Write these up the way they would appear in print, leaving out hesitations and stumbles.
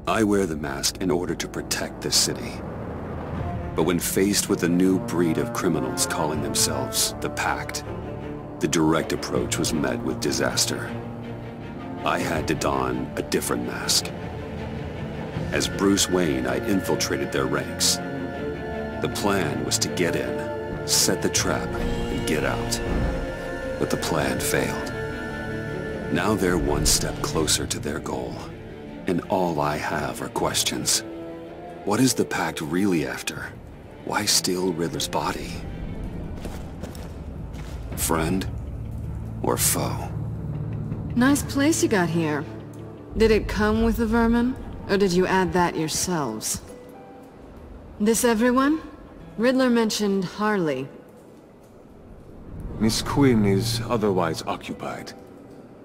I wear the mask in order to protect this city. But when faced with a new breed of criminals calling themselves the Pact, the direct approach was met with disaster. I had to don a different mask. As Bruce Wayne, I infiltrated their ranks. The plan was to get in, set the trap, and get out. But the plan failed. Now they're one step closer to their goal. And all I have are questions. What is the Pact really after? Why steal Riddler's body? Friend or foe? Nice place you got here. Did it come with the vermin? Or did you add that yourselves? This everyone? Riddler mentioned Harley. Miss Quinn is otherwise occupied.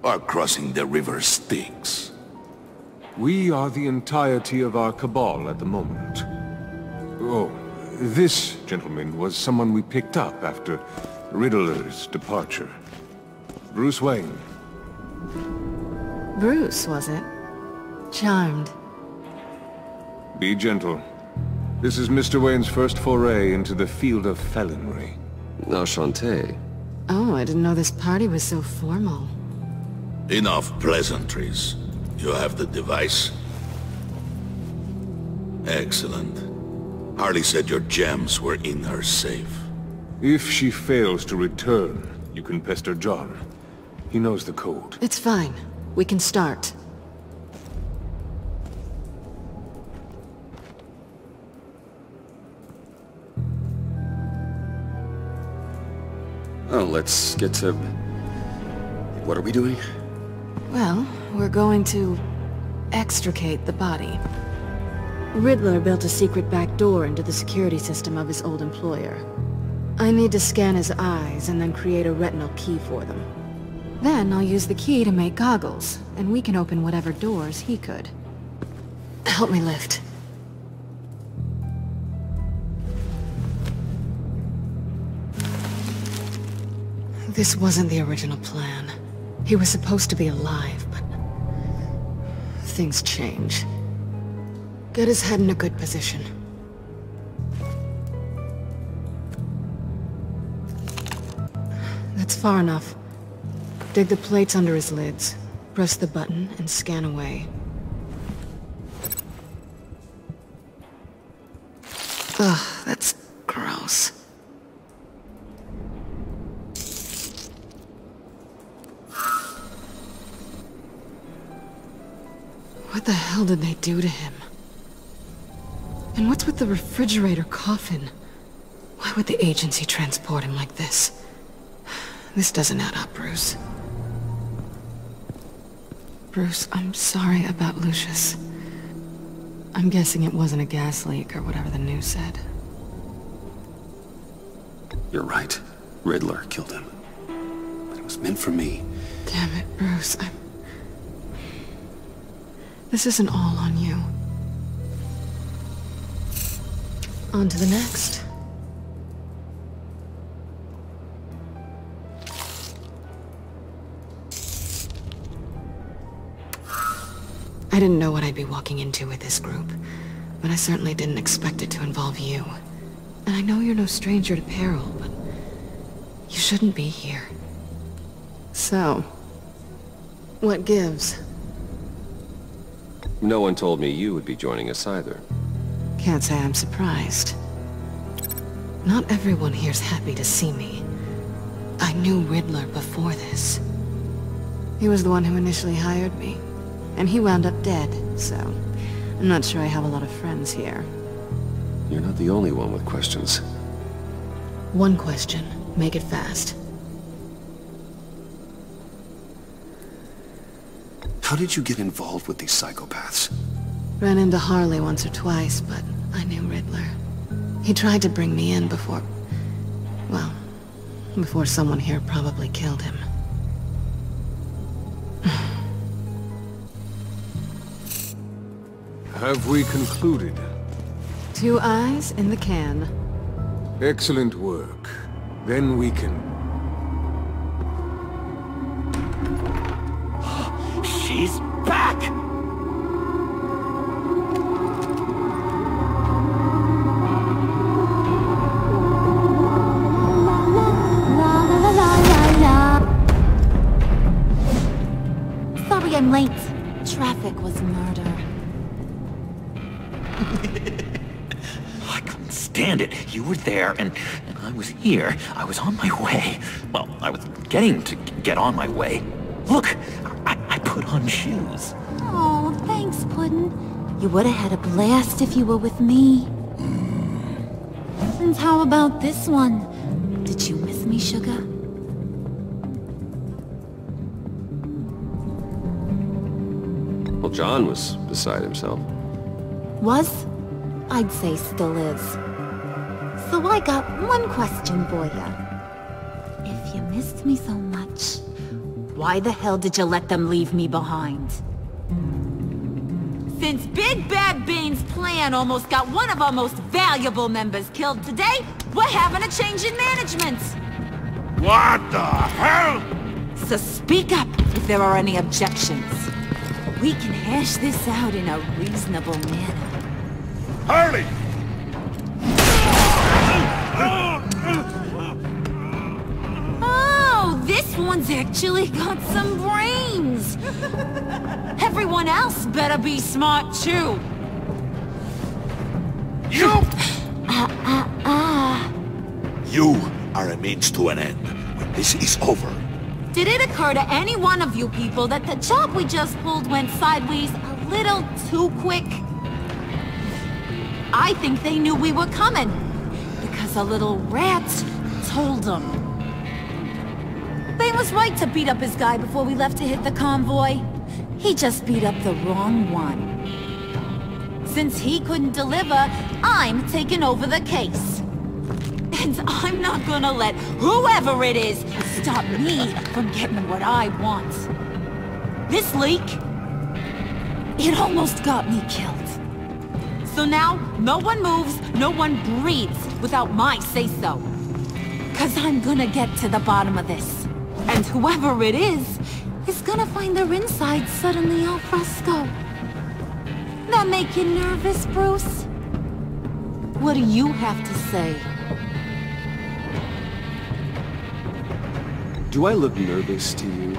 Our crossing the river Styx. We are the entirety of our cabal at the moment. Oh, this gentleman was someone we picked up after Riddler's departure. Bruce Wayne. Bruce, was it? Charmed. Be gentle. This is Mr. Wayne's first foray into the field of felonry. Enchanté. Oh, I didn't know this party was so formal. Enough pleasantries. You have the device? Excellent. Harley said your gems were in her safe. If she fails to return, you can pester John. He knows the code. It's fine. We can start. Oh, let's get to... What are we doing? Well, we're going to extricate the body. Riddler built a secret back door into the security system of his old employer. I need to scan his eyes and then create a retinal key for them. Then I'll use the key to make goggles, and we can open whatever doors he could. Help me lift. This wasn't the original plan. He was supposed to be alive, but... things change. Get his head in a good position. That's far enough. Dig the plates under his lids. Press the button and scan away. Ugh, that's gross. What the hell did they do to him? And what's with the refrigerator coffin? Why would the agency transport him like this? This doesn't add up, Bruce. Bruce, I'm sorry about Lucius. I'm guessing it wasn't a gas leak or whatever the news said. You're right. Riddler killed him. But it was meant for me. Damn it, Bruce. This isn't all on you. On to the next. I didn't know what I'd be walking into with this group, but I certainly didn't expect it to involve you. And I know you're no stranger to peril, but you shouldn't be here. So, what gives? No one told me you would be joining us either. Can't say I'm surprised. Not everyone here's happy to see me. I knew Riddler before this. He was the one who initially hired me. And he wound up dead, so I'm not sure I have a lot of friends here. You're not the only one with questions. One question. Make it fast. How did you get involved with these psychopaths? Ran into Harley once or twice, but I knew Riddler. He tried to bring me in before... well, before someone here probably killed him. Have we concluded? 2 eyes in the can. Excellent work. Then we can... She's back! late. Traffic was murder. I couldn't stand it. You were there, and I was here. I was on my way. Well, I was getting to get on my way. Look, I put on shoes. Oh, thanks, Puddin'. You would have had a blast if you were with me. And how about this one? Did you miss me, sugar? Well, John was beside himself. Was? I'd say still is. So I got one question for ya. If you missed me so much, why the hell did you let them leave me behind? Since Big Bad Bane's plan almost got one of our most valuable members killed today, we're having a change in management. What the hell? So speak up if there are any objections. We can hash this out in a reasonable manner. Harley! Oh, this one's actually got some brains. Everyone else better be smart too. You! You are a means to an end. When this is over, Did it occur to any one of you people that the job we just pulled went sideways a little too quick? I think they knew we were coming, because a little rat told them. Bane was right to beat up his guy before we left to hit the convoy. He just beat up the wrong one. Since he couldn't deliver, I'm taking over the case. And I'm not gonna let whoever it is stop me from getting what I want. This leak, it almost got me killed. So now, no one moves, no one breathes without my say-so. 'Cause I'm gonna get to the bottom of this. And whoever it is gonna find their inside suddenly al fresco. That make you nervous, Bruce? What do you have to say? Do I look nervous to you?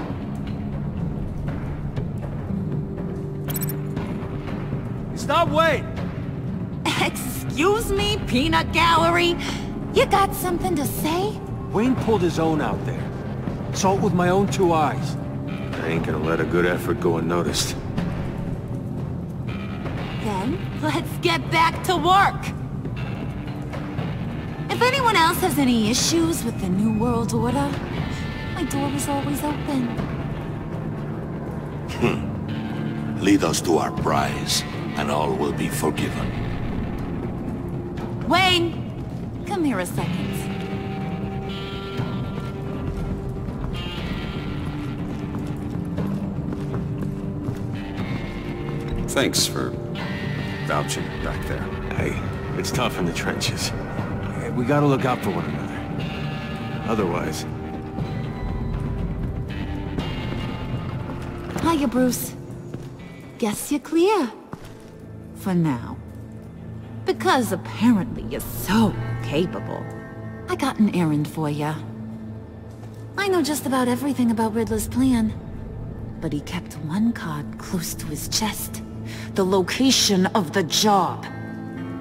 Stop waiting! Excuse me, peanut gallery? You got something to say? Wayne pulled his own out there. Saw it with my own two eyes. I ain't gonna let a good effort go unnoticed. Then, let's get back to work. If anyone else has any issues with the New World Order, my door is always open. Lead us to our prize, and all will be forgiven. Wayne, come here a second. Thanks for vouching back there. Hey, it's tough in the trenches. We gotta look out for one another. Otherwise... Hiya, Bruce. Guess you're clear. For now. Because apparently you're so capable. I got an errand for ya. I know just about everything about Riddler's plan. But he kept one card close to his chest. The location of the job.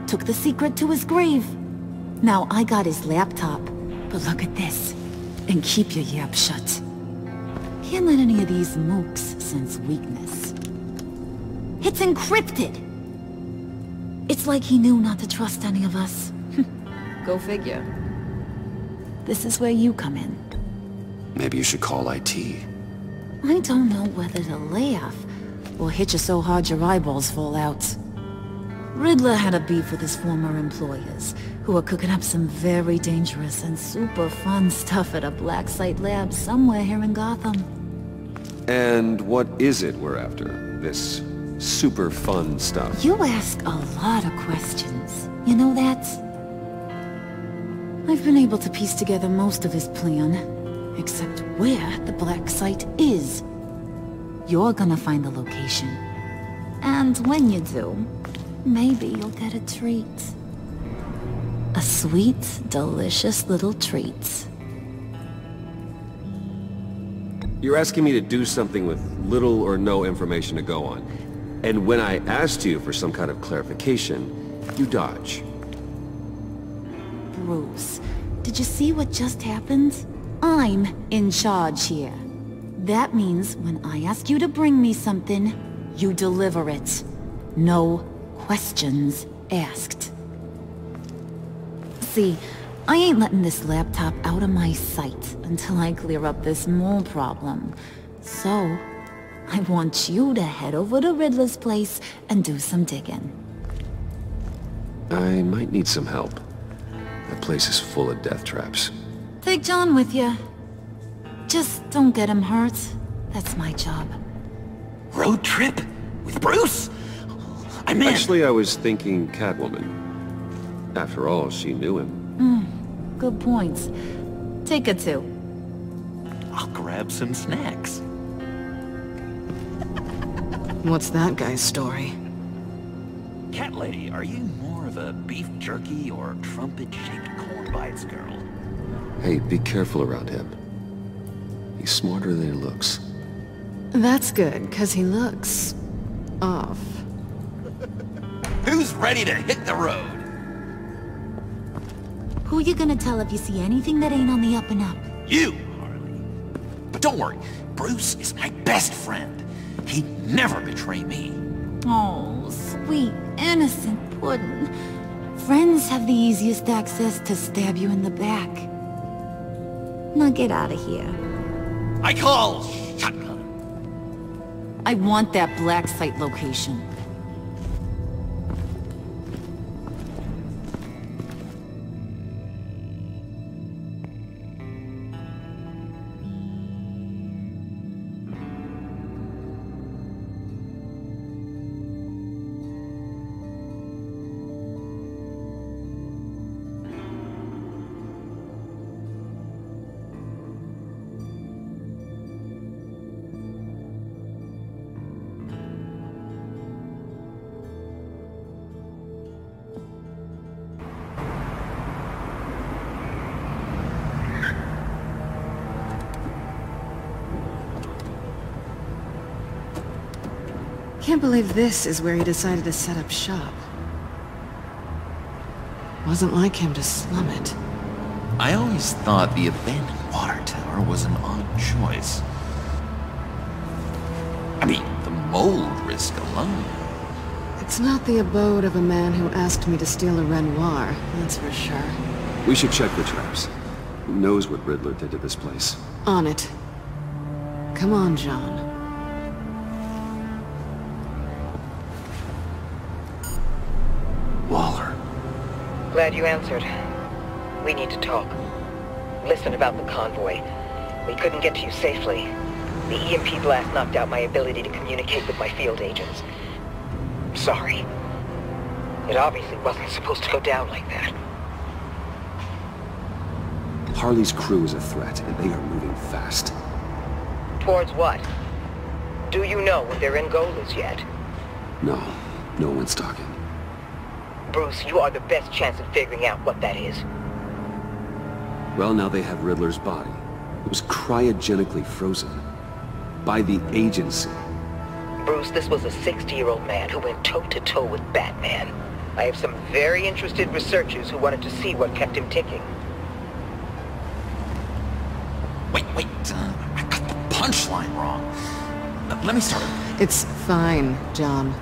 Took the secret to his grave. Now I got his laptop. But look at this. And keep your yap shut. Can't let any of these mooks sense weakness. It's encrypted! It's like he knew not to trust any of us. Go figure. This is where you come in. Maybe you should call IT. I don't know whether to laugh or hit you so hard your eyeballs fall out. Riddler had a beef with his former employers, who were cooking up some very dangerous and super fun stuff at a black site lab somewhere here in Gotham. And what is it we're after? This super fun stuff? You ask a lot of questions. You know that? I've been able to piece together most of his plan, except where the black site is. You're gonna find the location. And when you do, maybe you'll get a treat. A sweet, delicious little treat. You're asking me to do something with little or no information to go on. And when I asked you for some kind of clarification, you dodge. Bruce, did you see what just happened? I'm in charge here. That means when I ask you to bring me something, you deliver it. No questions asked. See, I ain't letting this laptop out of my sight until I clear up this mole problem. So, I want you to head over to Riddler's place and do some digging. I might need some help. That place is full of death traps. Take John with you. Just don't get him hurt. That's my job. Road trip? With Bruce? I'm in. Actually, I was thinking Catwoman. After all, she knew him. Good points. Take her too. I'll grab some snacks. What's that guy's story? Cat lady, are you more of a beef jerky or trumpet-shaped corn bites girl? Hey, be careful around him. He's smarter than he looks. That's good, because he looks... off. Who's ready to hit the road? Who you gonna tell if you see anything that ain't on the up and up? You, Harley. But don't worry, Bruce is my best friend. He'd never betray me. Oh, sweet, innocent puddin'. Friends have the easiest access to stab you in the back. Now get out of here. I call shotgun. I want that black site location. Can't believe this is where he decided to set up shop. Wasn't like him to slum it. I always thought the abandoned water tower was an odd choice. I mean, the mold risk alone. It's not the abode of a man who asked me to steal a Renoir, that's for sure. We should check the traps. Who knows what Riddler did to this place? On it. Come on, John. Waller. Glad you answered. We need to talk. Listen about the convoy. We couldn't get to you safely. The EMP blast knocked out my ability to communicate with my field agents. Sorry. It obviously wasn't supposed to go down like that. Harley's crew is a threat, and they are moving fast. Towards what? Do you know what their end goal is yet? No, no one's talking. Bruce, you are the best chance at figuring out what that is. Well, now they have Riddler's body. It was cryogenically frozen. By the agency. Bruce, this was a 60-year-old man who went toe-to-toe with Batman. I have some very interested researchers who wanted to see what kept him ticking. Wait, I got the punchline wrong. Let me start. It's fine, John.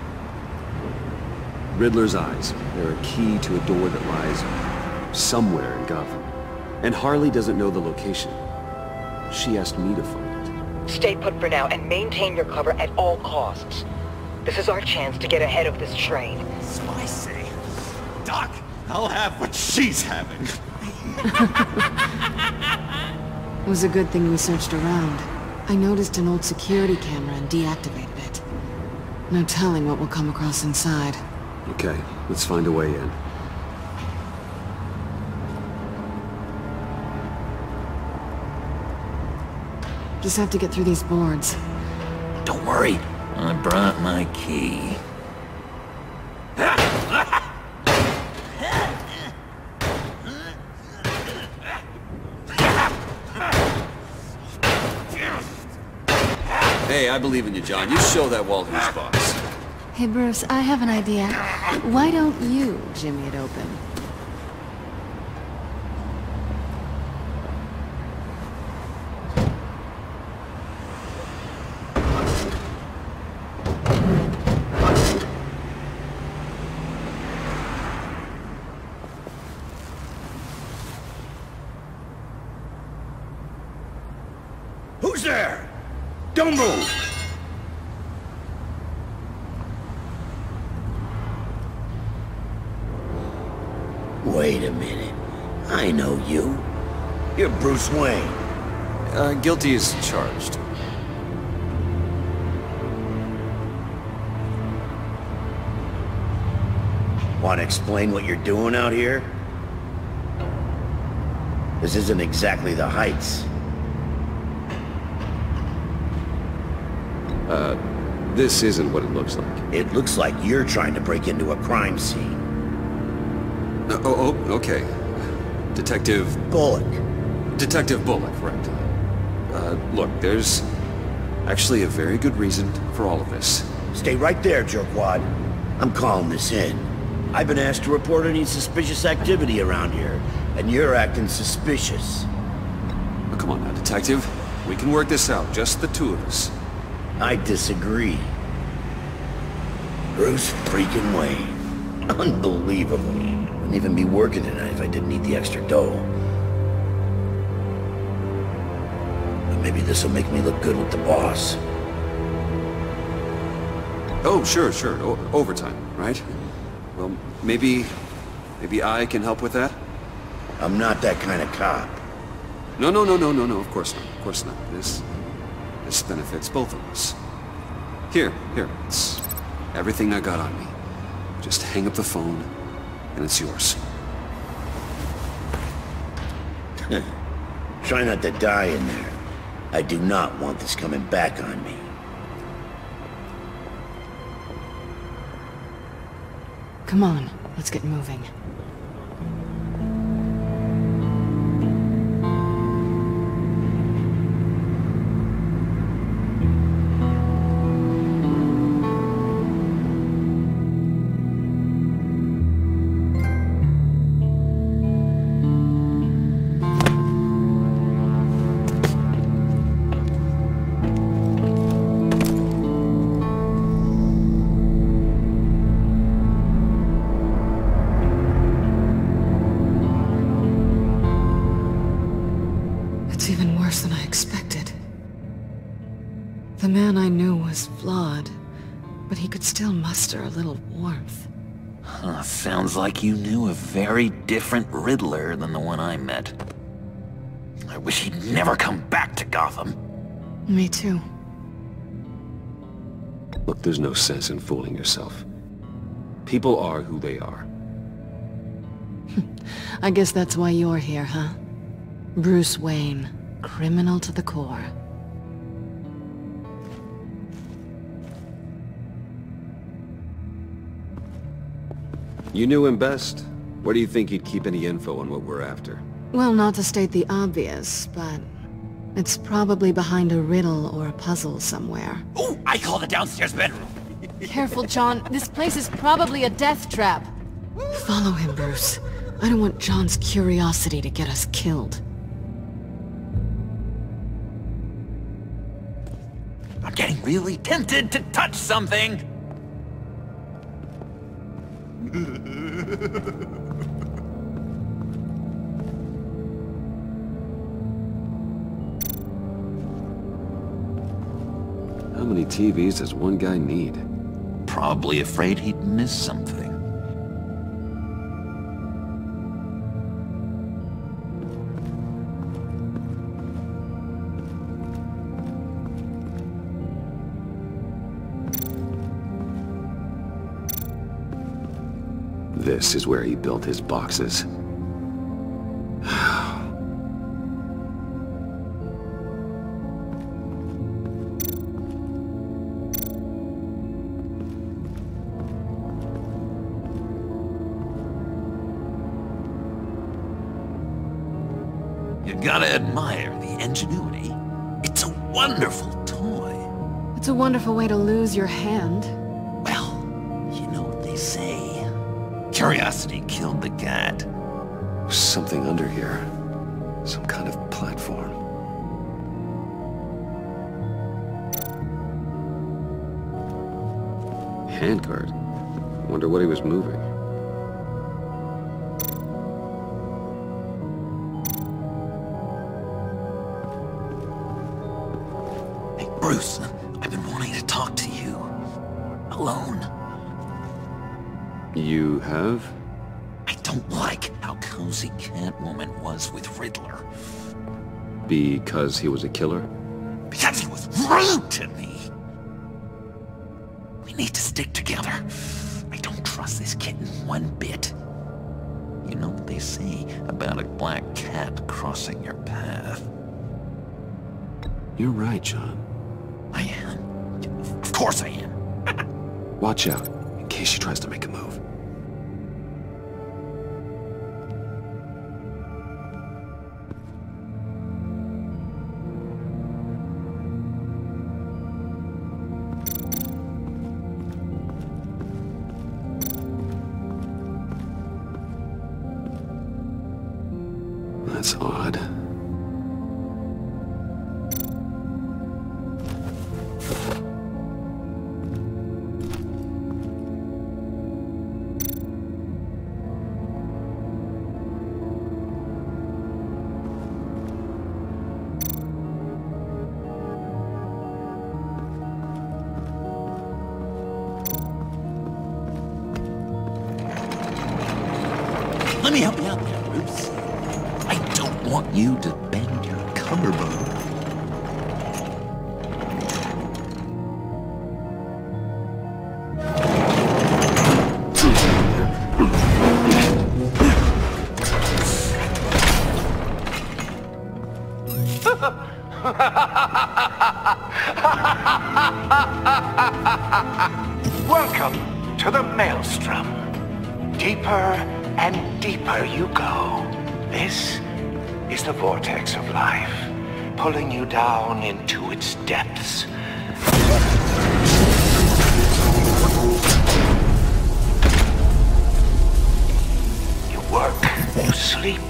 Riddler's eyes. They're a key to a door that lies somewhere in Gotham. And Harley doesn't know the location. She asked me to find it. Stay put for now and maintain your cover at all costs. This is our chance to get ahead of this train. So I say, Doc, I'll have what she's having. It was a good thing we searched around. I noticed an old security camera and deactivated it. No telling what we'll come across inside. Okay, let's find a way in. Just have to get through these boards. Don't worry, I brought my key. Hey, I believe in you, John. You show that wall who's boss. Hey, Bruce, I have an idea. Why don't you jimmy it open? Who's there? Don't move! Wait a minute. I know you. You're Bruce Wayne. Guilty as charged. Want to explain what you're doing out here? This isn't exactly the Heights. This isn't what it looks like. It looks like you're trying to break into a crime scene. Okay. Detective... Bullock. Detective Bullock, right. Look, there's actually a very good reason for all of this. Stay right there, jerkwad. I'm calling this in. I've been asked to report any suspicious activity around here, and you're acting suspicious. Oh, come on now, Detective. We can work this out, just the two of us. I disagree. Bruce freaking Wayne. Unbelievable. Wouldn't even be working tonight if I didn't need the extra dough. But maybe this'll make me look good with the boss. Oh, sure. Overtime, right? Well, maybe I can help with that? I'm not that kind of cop. No, of course not. This benefits both of us. Here, it's everything I got on me. Just hang up the phone, and it's yours. Try not to die in there. I do not want this coming back on me. Come on, let's get moving. Than I expected. The man I knew was flawed, but he could still muster a little warmth. Sounds like you knew a very different Riddler than the one I met. I wish he'd never come back to Gotham. Me too. Look, there's no sense in fooling yourself. People are who they are. I guess that's why you're here, huh? Bruce Wayne. Criminal to the core. You knew him best. Where do you think he'd keep any info on what we're after? Well, not to state the obvious, but it's probably behind a riddle or a puzzle somewhere. Oh, I call the downstairs bedroom. Careful, John. This place is probably a death trap. Follow him, Bruce. I don't want John's curiosity to get us killed. I'm getting really tempted to touch something! How many TVs does one guy need? Probably afraid he'd miss something. This is where he built his boxes. You gotta admire the ingenuity. It's a wonderful toy. It's a wonderful way to lose your hand. Well, you know what they say. Curiosity killed the cat. There's something under here. Some kind of platform. Handcart. Wonder what he was moving. Hey, Bruce, I've been wanting to talk to you. Alone. You have? I don't like how cozy Catwoman was with Riddler. Because he was a killer? Because he was rude to me. We need to stick together. I don't trust this kitten one bit. You know what they say about a black cat crossing your path? You're right, John. I am. Of course I am. Watch out, in case she tries to make a move. That's odd. Let me help you out there, Bruce. I don't want you to bend your collarbone. Welcome to the Maelstrom. Deeper and deeper you go. This is the vortex of life, pulling you down into its depths. You work, you sleep,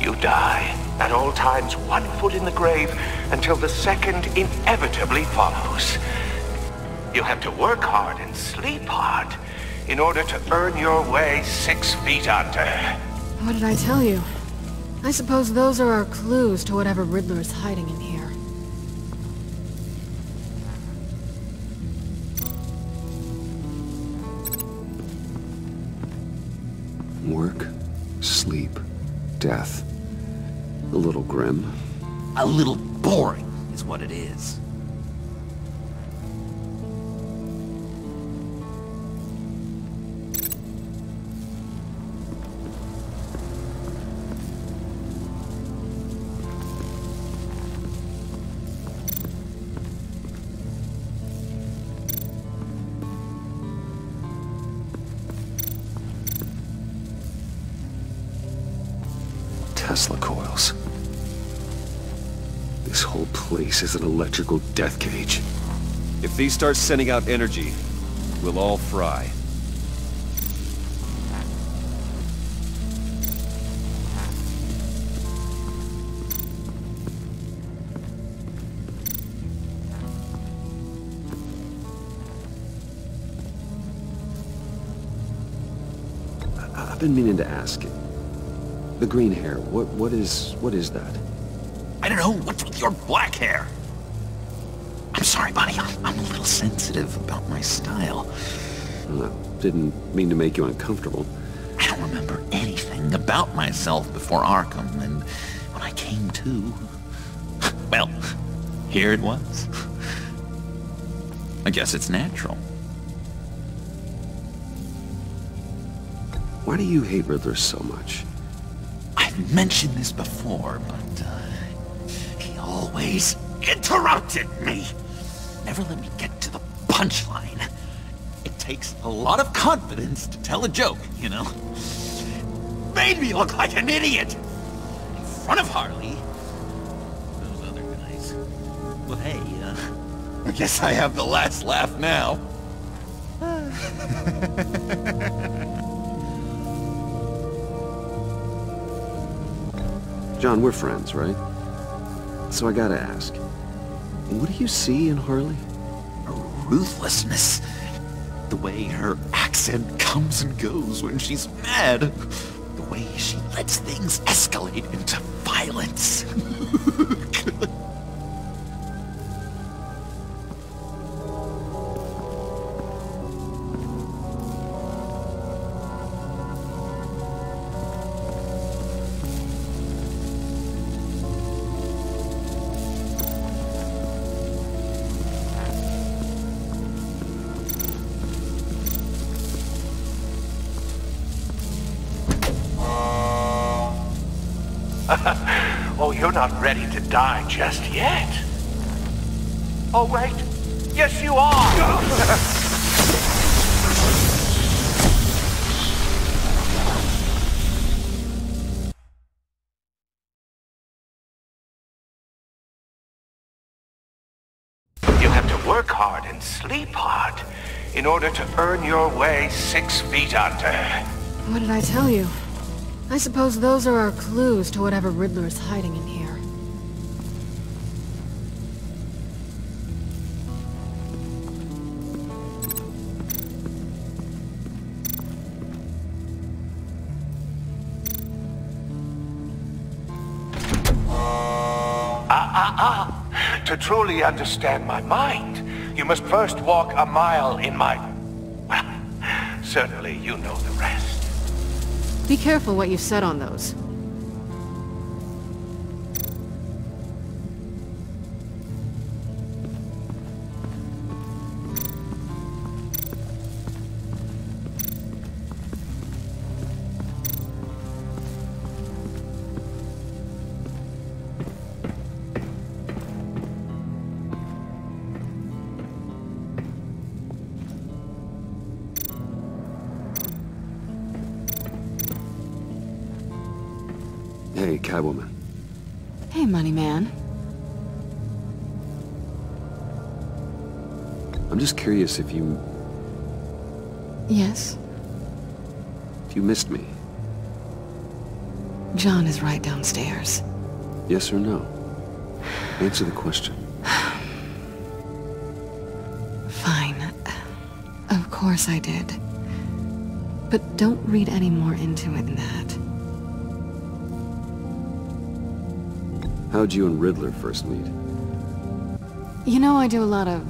you die. At all times, 1 foot in the grave until the second inevitably follows. You have to work hard and sleep hard in order to earn your way 6 feet under. What did I tell you? I suppose those are our clues to whatever Riddler is hiding in here. Work, sleep, death. A little grim. A little boring is what it is. Tesla coils. This whole place is an electrical death cage. If these start sending out energy, we'll all fry. I've been meaning to ask you. The green hair, what is that? I don't know what's with your black hair. I'm sorry, buddy. I'm a little sensitive about my style. Didn't mean to make you uncomfortable. I don't remember anything about myself before Arkham, and when I came to, well, here it was. I guess it's natural. Why do you hate Riddler so much? I've mentioned this before, but he always interrupted me. Never let me get to the punchline. It takes a lot of confidence to tell a joke, you know? Made me look like an idiot in front of Harley. Those other guys. Well, hey, I guess I have the last laugh now. John, we're friends, right? So I gotta ask, what do you see in Harley? Her ruthlessness. The way her accent comes and goes when she's mad. The way she lets things escalate into violence. Oh, you're not ready to die just yet. Oh, wait. Yes, you are! You have to work hard and sleep hard in order to earn your way 6 feet under. What did I tell you? I suppose those are our clues to whatever Riddler is hiding in here. To truly understand my mind, you must first walk a mile in my... Well, certainly you know the rest. Be careful what you said on those. Hey, Catwoman. Hey, Money Man. I'm just curious if you... Yes? If you missed me. John is right downstairs. Yes or no? Answer the question. Fine. Of course I did. But don't read any more into it than that. How'd you and Riddler first meet? You know, I do a lot of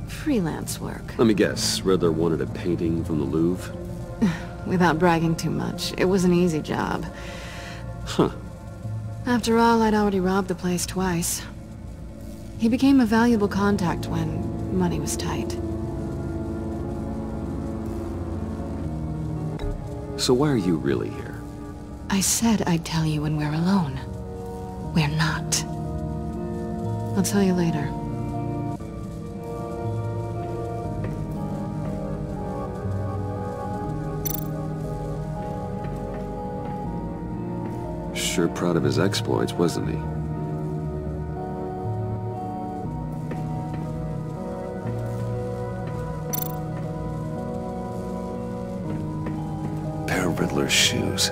freelance work. Let me guess, Riddler wanted a painting from the Louvre? Without bragging too much, it was an easy job. Huh. After all, I'd already robbed the place twice. He became a valuable contact when money was tight. So why are you really here? I said I'd tell you when we're alone. We're not. I'll tell you later. Sure proud of his exploits, wasn't he? Pair of Riddler's shoes.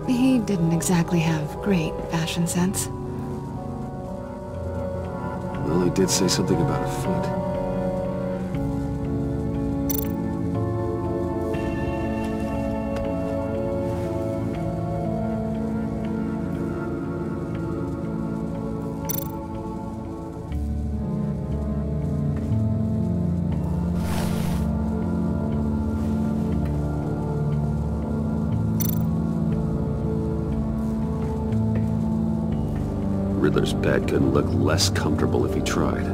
He didn't exactly have great fashion sense. Well, he did say something about a foot. Riddler's bed couldn't look less comfortable if he tried.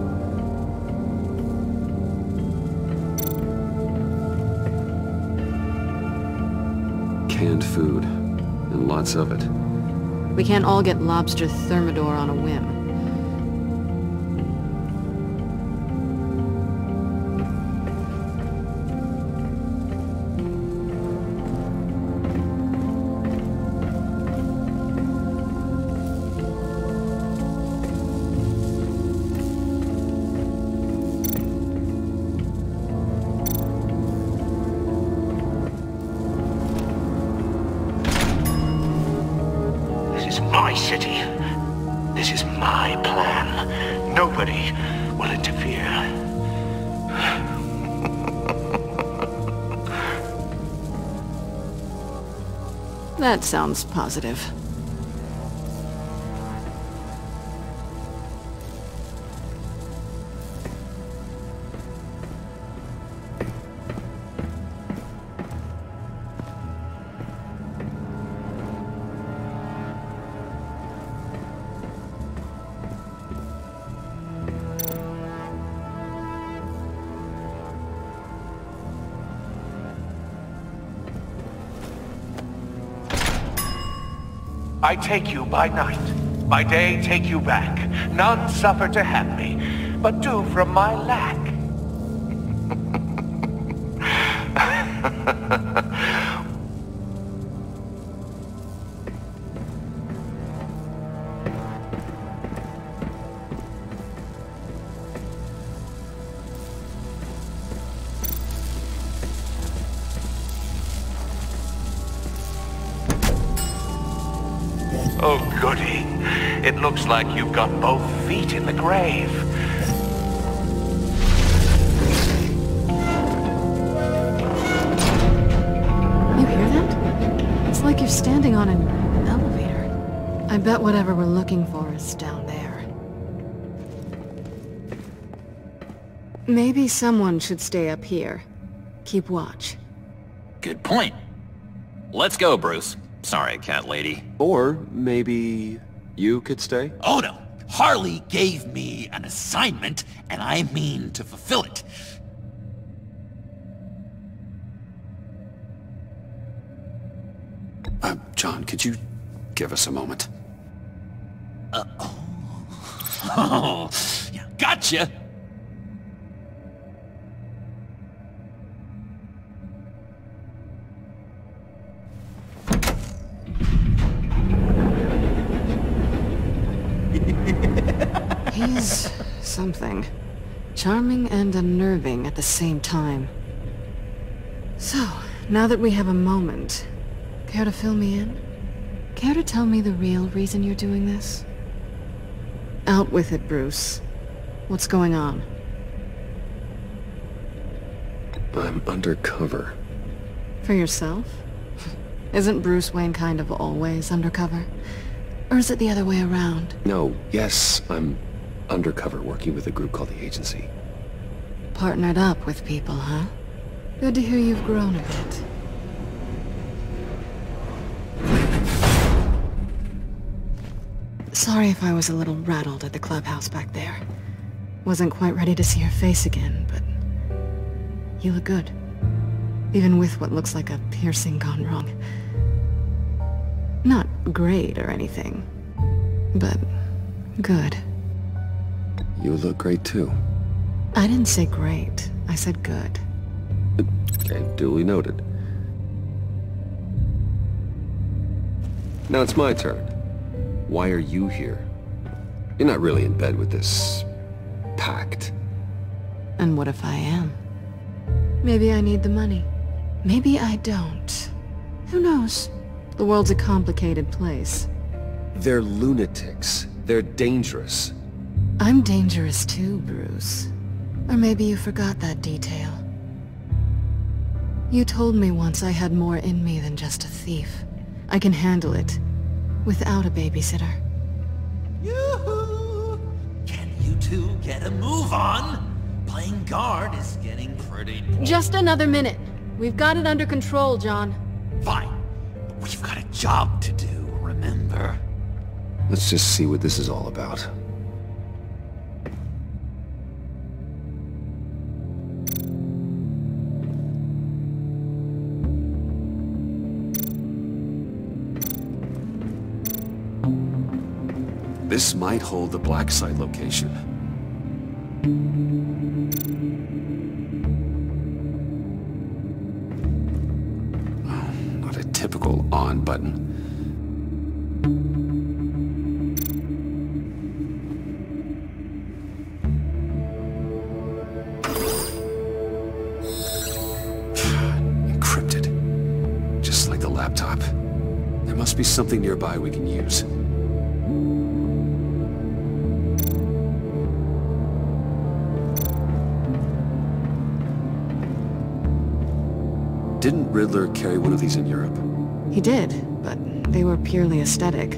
Canned food, and lots of it. We can't all get lobster thermidor on a whim. city. This is my plan. Nobody will interfere. That sounds positive. I take you by night. By day take you back. None suffer to have me, but do from my lack. Oh, goody. It looks like you've got both feet in the grave. You hear that? It's like you're standing on an elevator. I bet whatever we're looking for is down there. Maybe someone should stay up here. Keep watch. Good point. Let's go, Bruce. Sorry, cat lady. Or maybe you could stay? Oh no! Harley gave me an assignment, and I mean to fulfill it. John, could you give us a moment? Oh, yeah, gotcha! He's something. Charming and unnerving at the same time. So, now that we have a moment, care to fill me in? Care to tell me the real reason you're doing this? Out with it, Bruce. What's going on? I'm undercover. For yourself? Isn't Bruce Wayne kind of always undercover? Or is it the other way around? No, yes, I'm undercover working with a group called the Agency. Partnered up with people, huh? Good to hear you've grown a bit. Sorry if I was a little rattled at the clubhouse back there. Wasn't quite ready to see your face again, but you look good. Even with what looks like a piercing gone wrong. Not great or anything, but good. You look great too. I didn't say great. I said good. Okay, duly noted. Now it's my turn. Why are you here? You're not really in bed with this pact. And what if I am? Maybe I need the money. Maybe I don't. Who knows? The world's a complicated place. They're lunatics. They're dangerous. I'm dangerous too, Bruce. Or maybe you forgot that detail. You told me once I had more in me than just a thief. I can handle it. Without a babysitter. Yoo-hoo! Can you two get a move on? Playing guard is getting pretty boring. Just another minute. We've got it under control, John. Fine. But we've got a job to do, remember? Let's just see what this is all about. This might hold the black site location. Oh, not a typical on button. Encrypted. Just like the laptop. There must be something nearby we can use. Didn't Riddler carry one of these in Europe? He did, but they were purely aesthetic.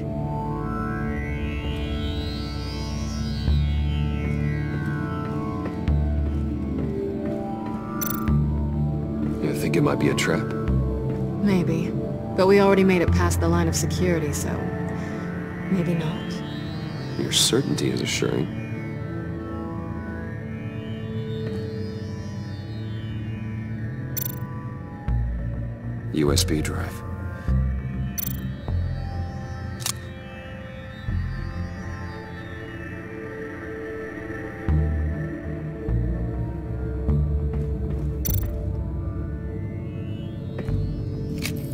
You think it might be a trap? Maybe. But we already made it past the line of security, so... maybe not. Your certainty is assuring. USB drive.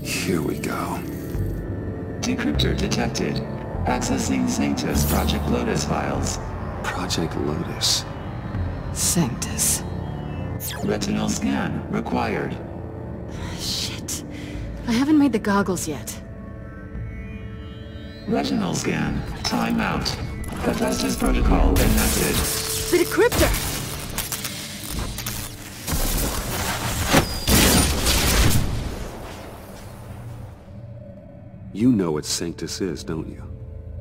Here we go. Decryptor detected. Accessing Sanctus Project Lotus files. Project Lotus. Sanctus. Retinal scan required. Shit. I haven't made the goggles yet. Retinal scan. Timeout. Hephaestus protocol enacted. The decryptor! You know what Sanctus is, don't you?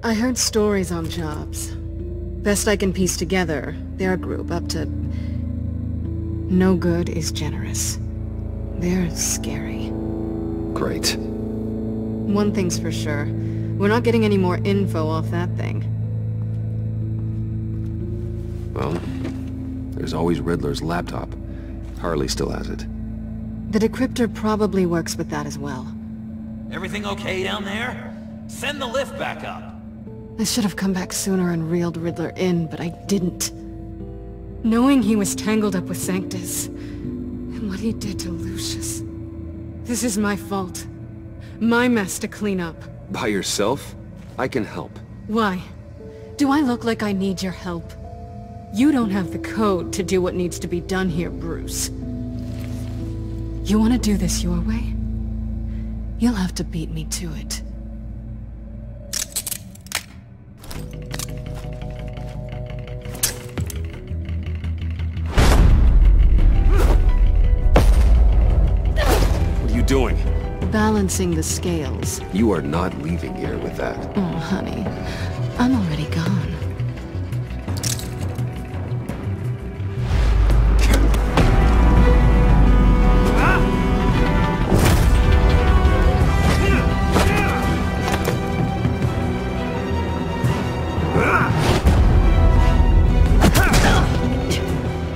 I heard stories on jobs. Best I can piece together, their group up to... no good is generous. They're scary. Great. One thing's for sure. We're not getting any more info off that thing. Well, there's always Riddler's laptop. Harley still has it. The decryptor probably works with that as well. Everything okay down there? Send the lift back up. I should have come back sooner and reeled Riddler in, but I didn't. Knowing he was tangled up with Sanctus, and what he did to Lucius. This is my fault. My mess to clean up. By yourself? I can help. Why? Do I look like I need your help? You don't have the code to do what needs to be done here, Bruce. You want to do this your way? You'll have to beat me to it. What are you doing? Balancing the scales. You are not leaving here with that. Oh, honey. I'm already gone.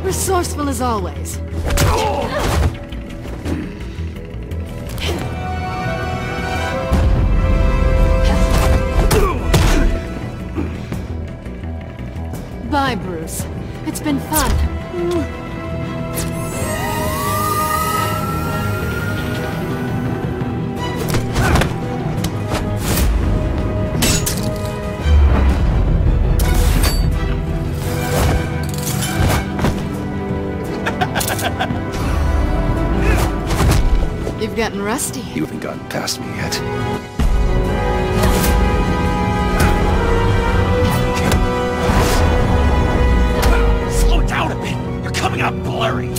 Resourceful as always. Bye, Bruce. It's been fun. You've gotten rusty. You haven't gotten past me yet. Slow down a bit. You're coming out blurry.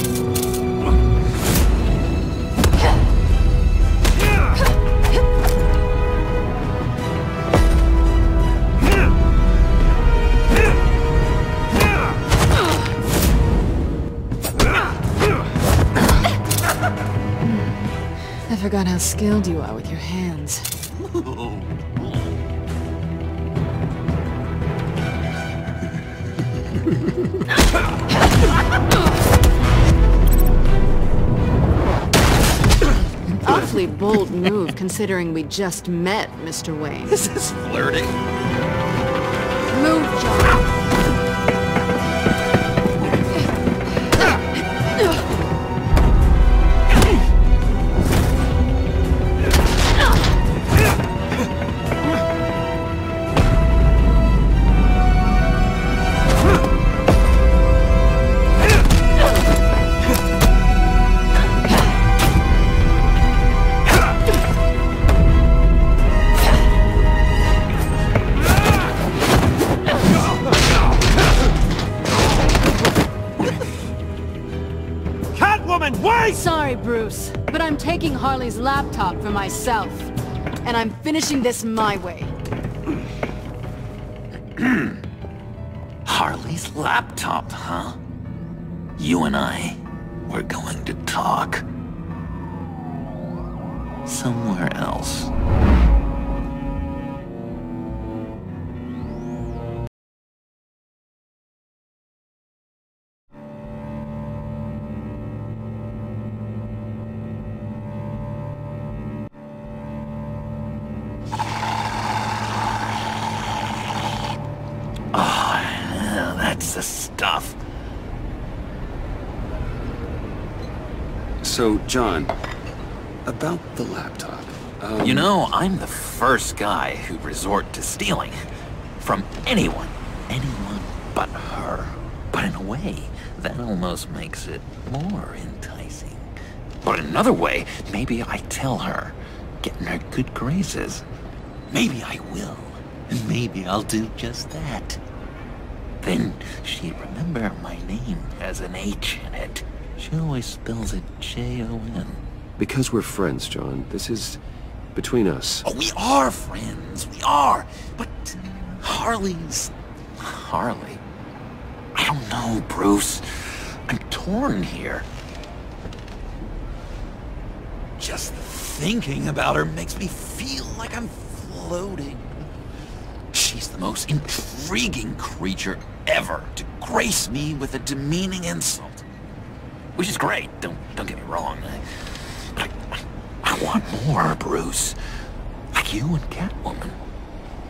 I forgot how skilled you are with your hands. An awfully bold move, considering we just met, Mr. Wayne. This is flirting. Move, John. on, wait! Sorry, Bruce, but I'm taking Harley's laptop for myself. And I'm finishing this my way. Harley's laptop, huh? You and I, we're going to talk. Somewhere else. That's the stuff. So, John, about the laptop. You know, I'm the first guy who'd resort to stealing. From anyone. Anyone but her. But in a way, that almost makes it more enticing. But in another way, maybe I tell her, get in her good graces. Maybe I will. And maybe I'll do just that. Then she'd remember my name has an H in it. She always spells it J-O-N. Because we're friends, John. This is between us. Oh, we are friends. We are. But Harley's... Harley? I don't know, Bruce. I'm torn here. Just thinking about her makes me feel like I'm floating. She's the most intriguing creature ever to grace me with a demeaning insult. Which is great, don't get me wrong. But I want more, Bruce. Like you and Catwoman.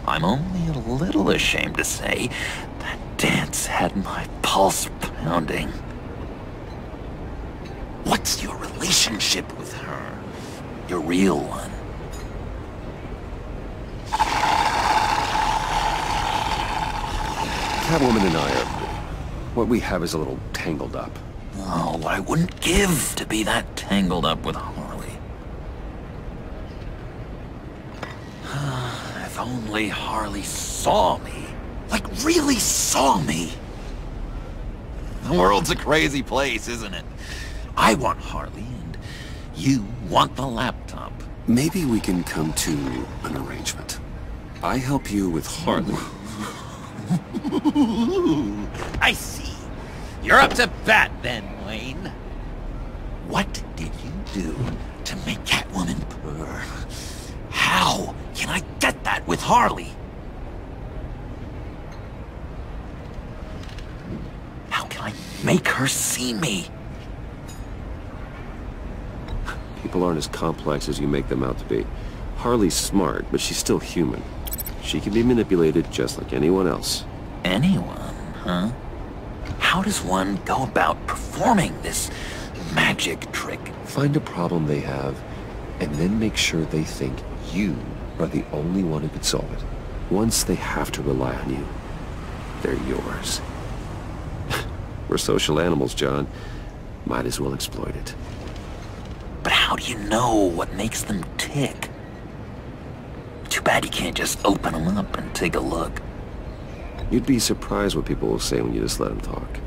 I'm only a little ashamed to say that dance had my pulse pounding. What's your relationship with her? Your real one? Catwoman and I are... what we have is a little tangled up. Oh, I wouldn't give to be that tangled up with Harley. If only Harley saw me. Like, really saw me. The world's a crazy place, isn't it? I want Harley, and you want the laptop. Maybe we can come to an arrangement. I help you with Harley. I see. You're up to bat then, Wayne. What did you do to make Catwoman purr? How can I get that with Harley? How can I make her see me? People aren't as complex as you make them out to be. Harley's smart, but she's still human. She can be manipulated just like anyone else. Anyone, huh? How does one go about performing this magic trick? Find a problem they have, and then make sure they think you are the only one who could solve it. Once they have to rely on you, they're yours. We're social animals, John. Might as well exploit it. But how do you know what makes them tick? Too bad you can't just open them up and take a look. You'd be surprised what people will say when you just let them talk.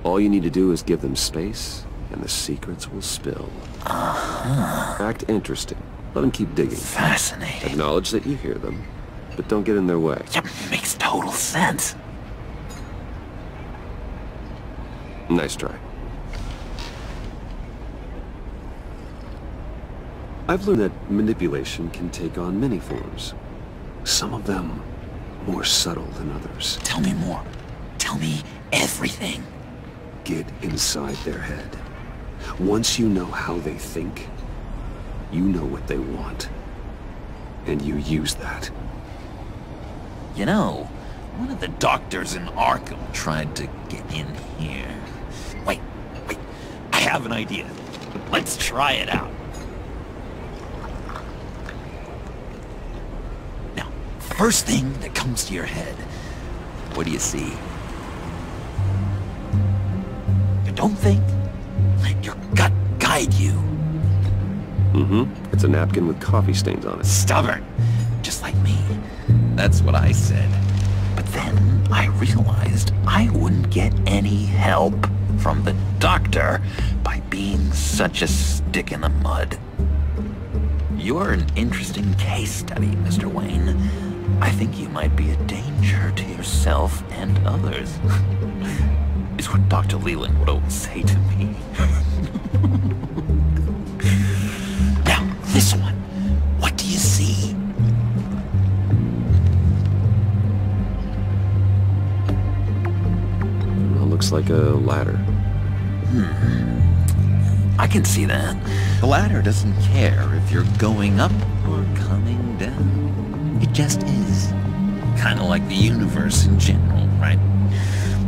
All you need to do is give them space, and the secrets will spill. Act interesting. Let them keep digging. Fascinating. Acknowledge that you hear them, but don't get in their way. Yeah, makes total sense. Nice try. I've learned that manipulation can take on many forms. Some of them more subtle than others. Tell me more. Tell me everything. Get inside their head. Once you know how they think, you know what they want. And you use that. You know, one of the doctors in Arkham tried to get in here. Wait. I have an idea. Let's try it out. Now, first thing that comes to your head, what do you see? Don't think. Let your gut guide you. It's a napkin with coffee stains on it. Stubborn. Just like me. That's what I said. But then I realized I wouldn't get any help. from the doctor by being such a stick in the mud. You're an interesting case study, Mr. Wayne. I think you might be a danger to yourself and others. Is what Dr. Leland would always say to me. Now, this one. What do you see? Well, looks like a ladder. I can see that. The ladder doesn't care if you're going up or coming down. It just is. Kind of like the universe in general, right?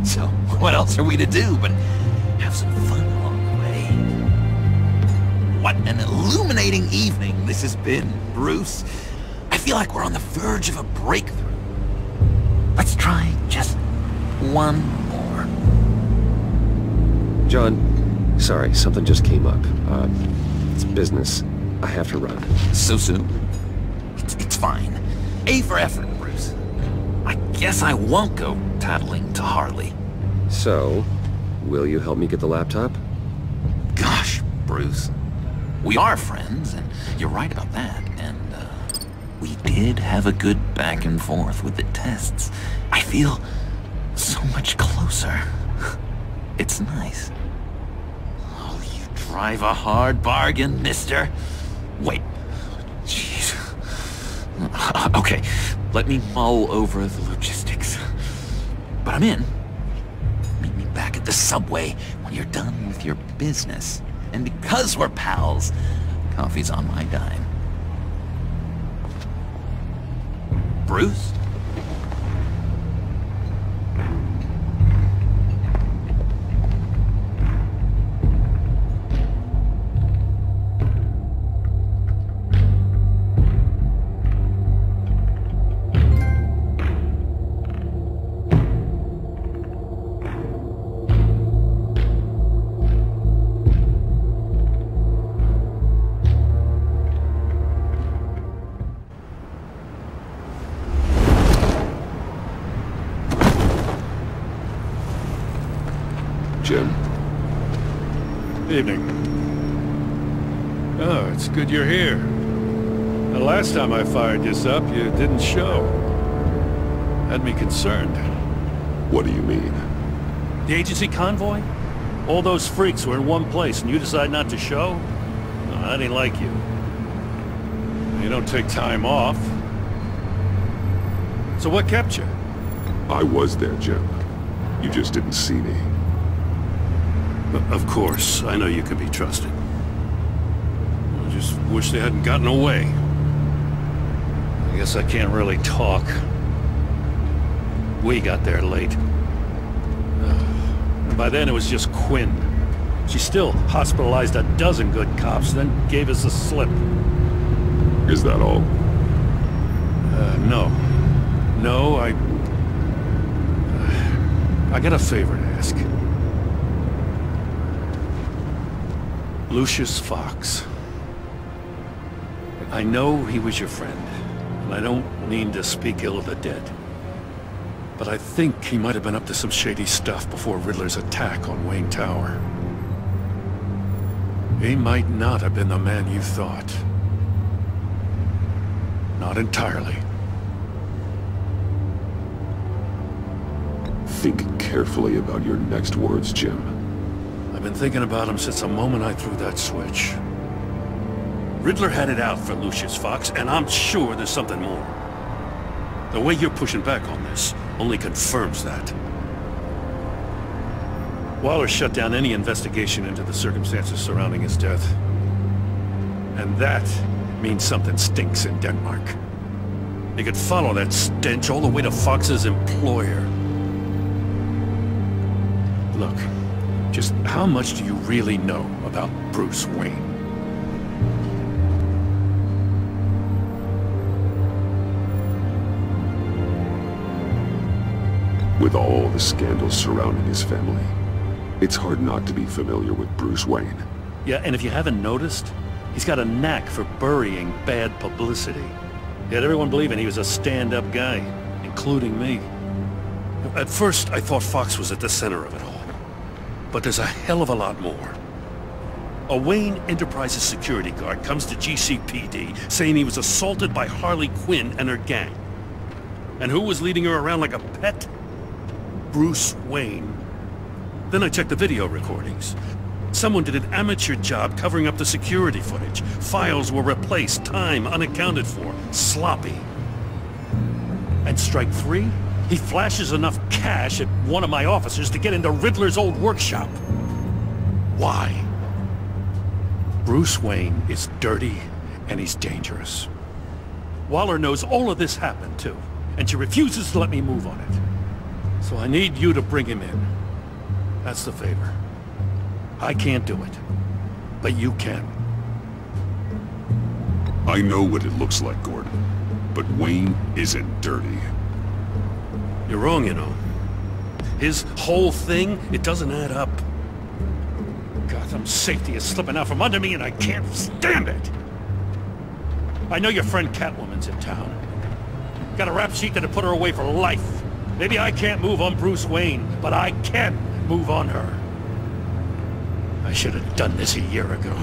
So, what else are we to do but have some fun along the way? What an illuminating evening this has been, Bruce. I feel like we're on the verge of a breakthrough. Let's try just one more. John, sorry, something just came up. It's business. I have to run. So soon? It's fine. A for effort, Bruce. I guess I won't go tattling to Harley. So, will you help me get the laptop? Gosh, Bruce. We are friends, and you're right about that, and, we did have a good back and forth with the tests. I feel so much closer. It's nice. Oh, you drive a hard bargain, mister. Wait. Jeez. Okay, let me mull over the logistics. But I'm in. Meet me back at the subway when you're done with your business. And because we're pals, coffee's on my dime. Bruce? Jim. Evening. Oh, it's good you're here. The last time I fired this up, you didn't show. Had me concerned. What do you mean? The agency convoy? All those freaks were in one place and you decide not to show? No, I didn't like you. You don't take time off. So what kept you? I was there, Jim. You just didn't see me. Of course, I know you can be trusted. I just wish they hadn't gotten away. I guess I can't really talk. We got there late. And by then it was just Quinn. She still hospitalized a dozen good cops, then gave us the slip. Is that all? No. No, I got a favor to ask. Lucius Fox. I know he was your friend, and I don't mean to speak ill of the dead. But I think he might have been up to some shady stuff before Riddler's attack on Wayne Tower. He might not have been the man you thought. Not entirely. Think carefully about your next words, Jim. I've been thinking about him since the moment I threw that switch. Riddler had it out for Lucius Fox, and I'm sure there's something more. The way you're pushing back on this only confirms that. Waller shut down any investigation into the circumstances surrounding his death. And that means something stinks in Denmark. You could follow that stench all the way to Fox's employer. Look. Just how much do you really know about Bruce Wayne? With all the scandals surrounding his family, it's hard not to be familiar with Bruce Wayne. Yeah, and if you haven't noticed, he's got a knack for burying bad publicity. He had everyone believing he was a stand-up guy, including me. At first, I thought Fox was at the center of it all. But there's a hell of a lot more. A Wayne Enterprises security guard comes to GCPD saying he was assaulted by Harley Quinn and her gang. And who was leading her around like a pet? Bruce Wayne. Then I checked the video recordings. Someone did an amateur job covering up the security footage. Files were replaced, time unaccounted for, sloppy. And strike three? He flashes enough cash at one of my officers to get into Riddler's old workshop. Why? Bruce Wayne is dirty and he's dangerous. Waller knows all of this happened too, and she refuses to let me move on it. So I need you to bring him in. That's the favor. I can't do it, but you can. I know what it looks like, Gordon, but Wayne isn't dirty. You're wrong, you know. His whole thing, it doesn't add up. Gotham's safety is slipping out from under me and I can't stand it! I know your friend Catwoman's in town. Got a rap sheet that'd put her away for life. Maybe I can't move on Bruce Wayne, but I can move on her. I should have done this a year ago.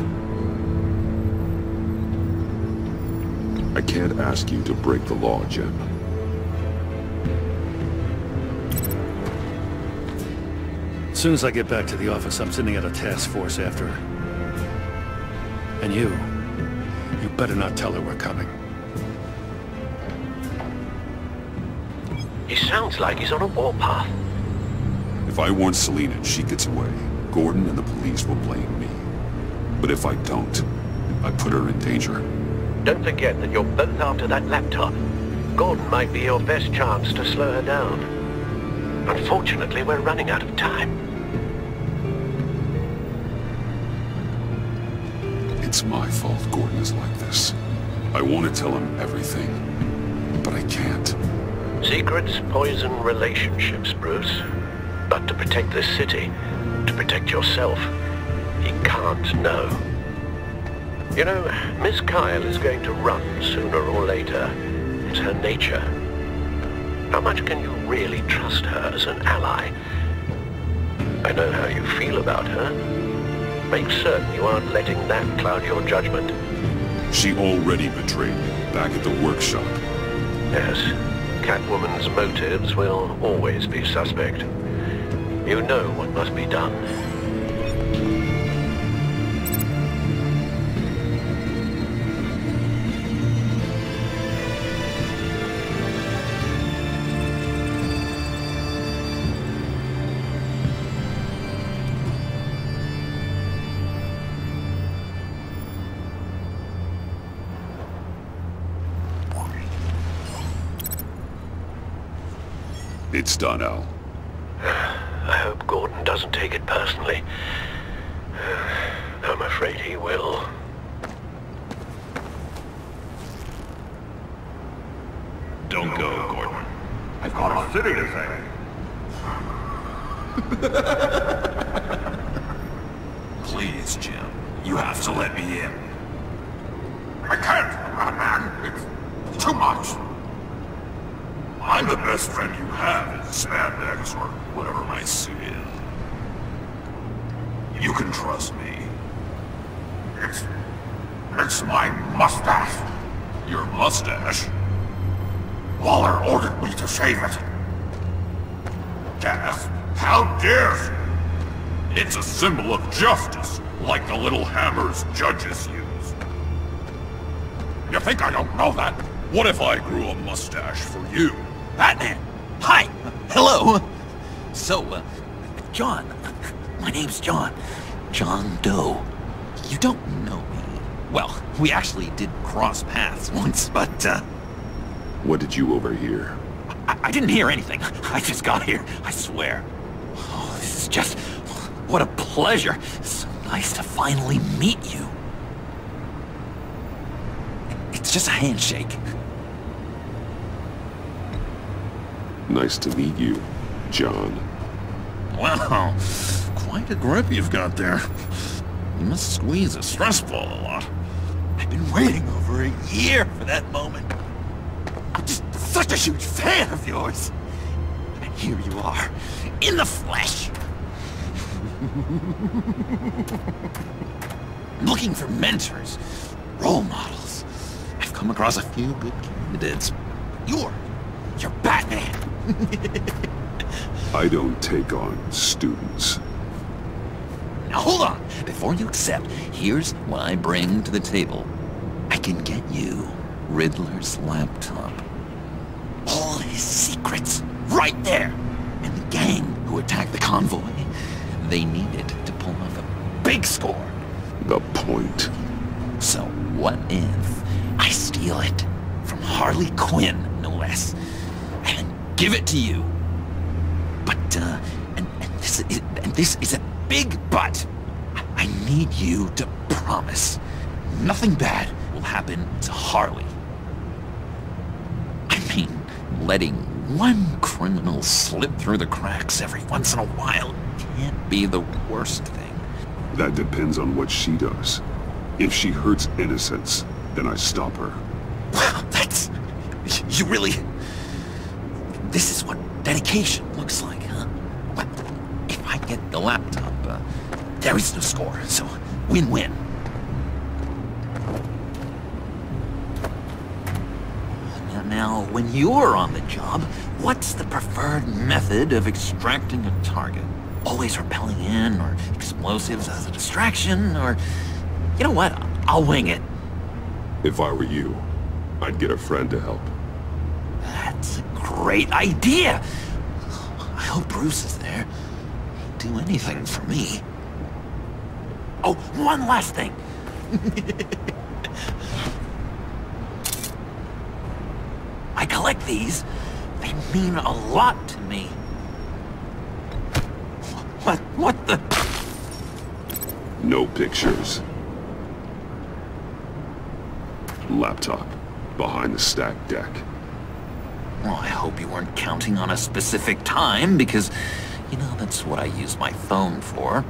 I can't ask you to break the law, Jim. As soon as I get back to the office, I'm sending out a task force after her. And you better not tell her we're coming. He sounds like he's on a warpath. If I warn Selina and she gets away, Gordon and the police will blame me. But if I don't, I put her in danger. Don't forget that you're both after that laptop. Gordon might be your best chance to slow her down. Unfortunately, we're running out of time. It's my fault Gordon is like this. I want to tell him everything, but I can't. Secrets poison relationships, Bruce. But to protect this city, to protect yourself, he can't know. You know, Miss Kyle is going to run sooner or later. It's her nature. How much can you really trust her as an ally? I know how you feel about her. Make certain you aren't letting that cloud your judgment. She already betrayed me back at the workshop. Yes, Catwoman's motives will always be suspect. You know what must be done. It's done, Al. I hope Gordon doesn't take it personally. I'm afraid he will. Don't go, Gordon. I've got a city to save. Please, Jim. You have to let me in. I can't, man. It's too much. I'm the best friend you have in spandex or whatever my suit is. You can trust me. It's my mustache. Your mustache? Waller ordered me to shave it. Gasp! How dare you? It's a symbol of justice, like the little hammers judges use. You think I don't know that? What if I grew a mustache for you? Batman! Hi! Hello! So, John. My name's John. John Doe. You don't know me. Well, we actually did cross paths once, but, What did you overhear? I didn't hear anything. I just got here, I swear. Oh, this is just... what a pleasure. So nice to finally meet you. It's just a handshake. Nice to meet you, John. Wow, quite a grip you've got there. You must squeeze a stress ball a lot. I've been waiting over a year for that moment. I'm just such a huge fan of yours. And here you are, in the flesh. I'm looking for mentors, role models. I've come across a few good candidates. You're Batman. I don't take on students. Now hold on. Before you accept, here's what I bring to the table. I can get you Riddler's laptop. All his secrets, right there. And the gang who attacked the convoy, they needed to pull off a big score. The point. So what if I steal it from Harley Quinn, no less, and give it to you? But, and this is a big but. I need you to promise nothing bad will happen to Harley. I mean, letting one criminal slip through the cracks every once in a while can't be the worst thing. That depends on what she does. If she hurts innocents, then I stop her. Wow, that's... You really... This is what dedication looks like, huh? Well, if I get the laptop, there is no score, so win-win. Now, when you're on the job, what's the preferred method of extracting a target? Always rappelling in, or explosives as a distraction, or... You know what? I'll wing it. If I were you, I'd get a friend to help. That's a great idea! I hope Bruce is there. He'd do anything for me. Oh, one last thing! I collect these. They mean a lot to me. What the... No pictures. Laptop. Behind the stacked deck. Well, I hope you weren't counting on a specific time, because, you know, that's what I use my phone for.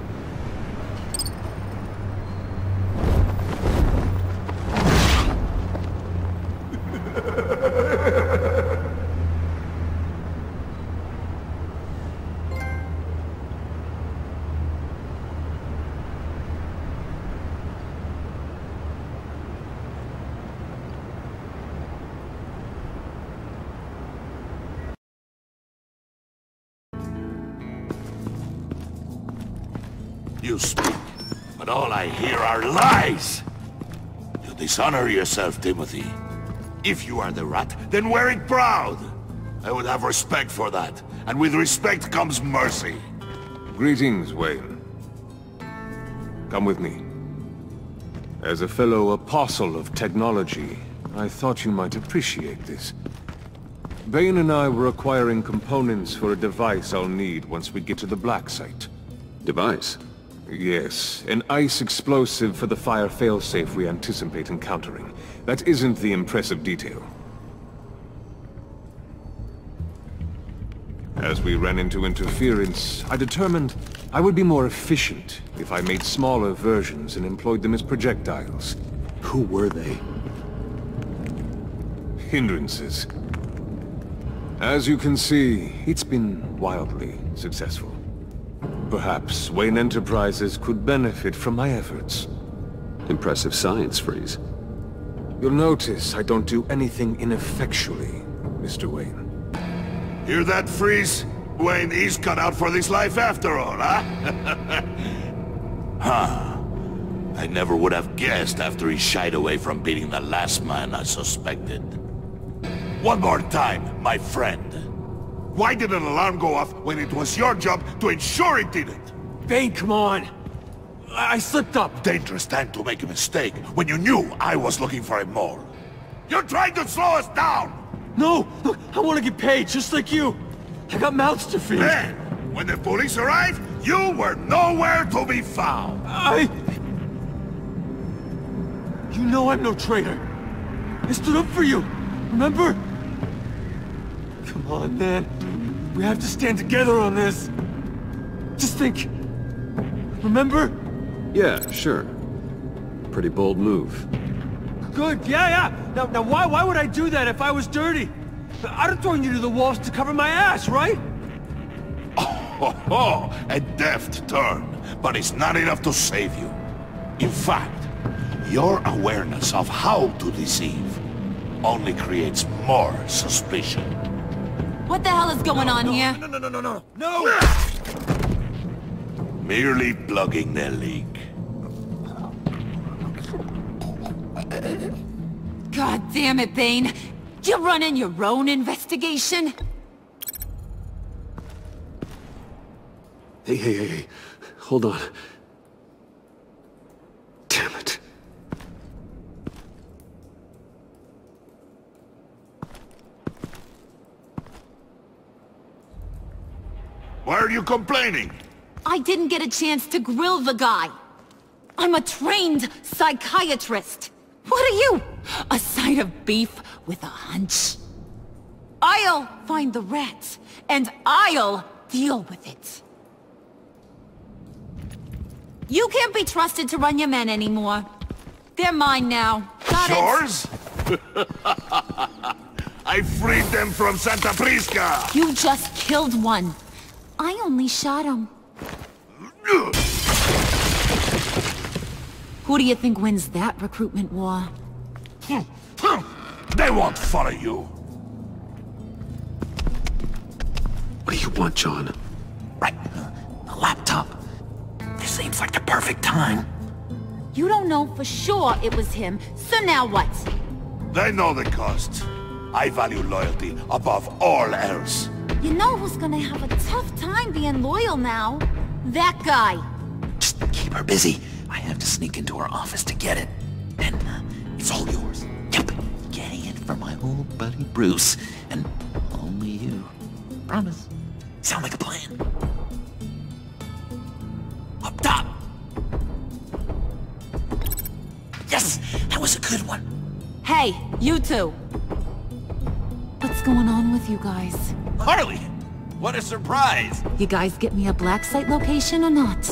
You speak, but all I hear are lies! You dishonor yourself, Timothy. If you are the rat, then wear it proud! I would have respect for that, and with respect comes mercy. Greetings, Wayne. Come with me. As a fellow apostle of technology, I thought you might appreciate this. Bane and I were acquiring components for a device I'll need once we get to the Black Site. Device? Yes, an ice explosive for the fire failsafe we anticipate encountering. That isn't the impressive detail. As we ran into interference, I determined I would be more efficient if I made smaller versions and employed them as projectiles. Who were they? Hindrances. As you can see, it's been wildly successful. Perhaps Wayne Enterprises could benefit from my efforts. Impressive science, Freeze. You'll notice I don't do anything ineffectually, Mr. Wayne. Hear that, Freeze? Wayne is cut out for this life after all, huh? Huh. I never would have guessed after he shied away from beating the last man I suspected. One more time, my friend. Why did an alarm go off when it was your job to ensure it didn't? Bane, come on! I slipped up! Dangerous time to make a mistake when you knew I was looking for him more. You're trying to slow us down! No! Look, I want to get paid, just like you! I got mouths to feed! Then, when the police arrived, you were nowhere to be found! You know I'm no traitor! I stood up for you! Remember? Come on, man. We have to stand together on this. Just think. Remember? Yeah, sure. Pretty bold move. Good, yeah. Now why would I do that if I was dirty? I'd have thrown you to the walls to cover my ass, right? Oh, ho! A deft turn, but it's not enough to save you. In fact, your awareness of how to deceive only creates more suspicion. What the hell is going on here? No! Merely plugging their leak. God damn it, Bane. You're running your own investigation? Hey. Hold on. Damn it. Why are you complaining? I didn't get a chance to grill the guy. I'm a trained psychiatrist. What are you? A side of beef with a hunch? I'll find the rats, and I'll deal with it. You can't be trusted to run your men anymore. They're mine now. Got Yours? I freed them from Santa Prisca! You just killed one. I only shot him. Who do you think wins that recruitment war? They won't follow you. What do you want, John? Right. The laptop. This seems like the perfect time. You don't know for sure it was him, so now what? They know the cost. I value loyalty above all else. You know who's gonna have a tough time being loyal now? That guy. Just keep her busy. I have to sneak into her office to get it. And it's all yours. Yep. Getting it for my old buddy Bruce. And only you. Promise. Sound like a plan? Up top! Yes! That was a good one. Hey, you two. What's going on with you guys? Harley! What a surprise! You guys get me a black site location or not?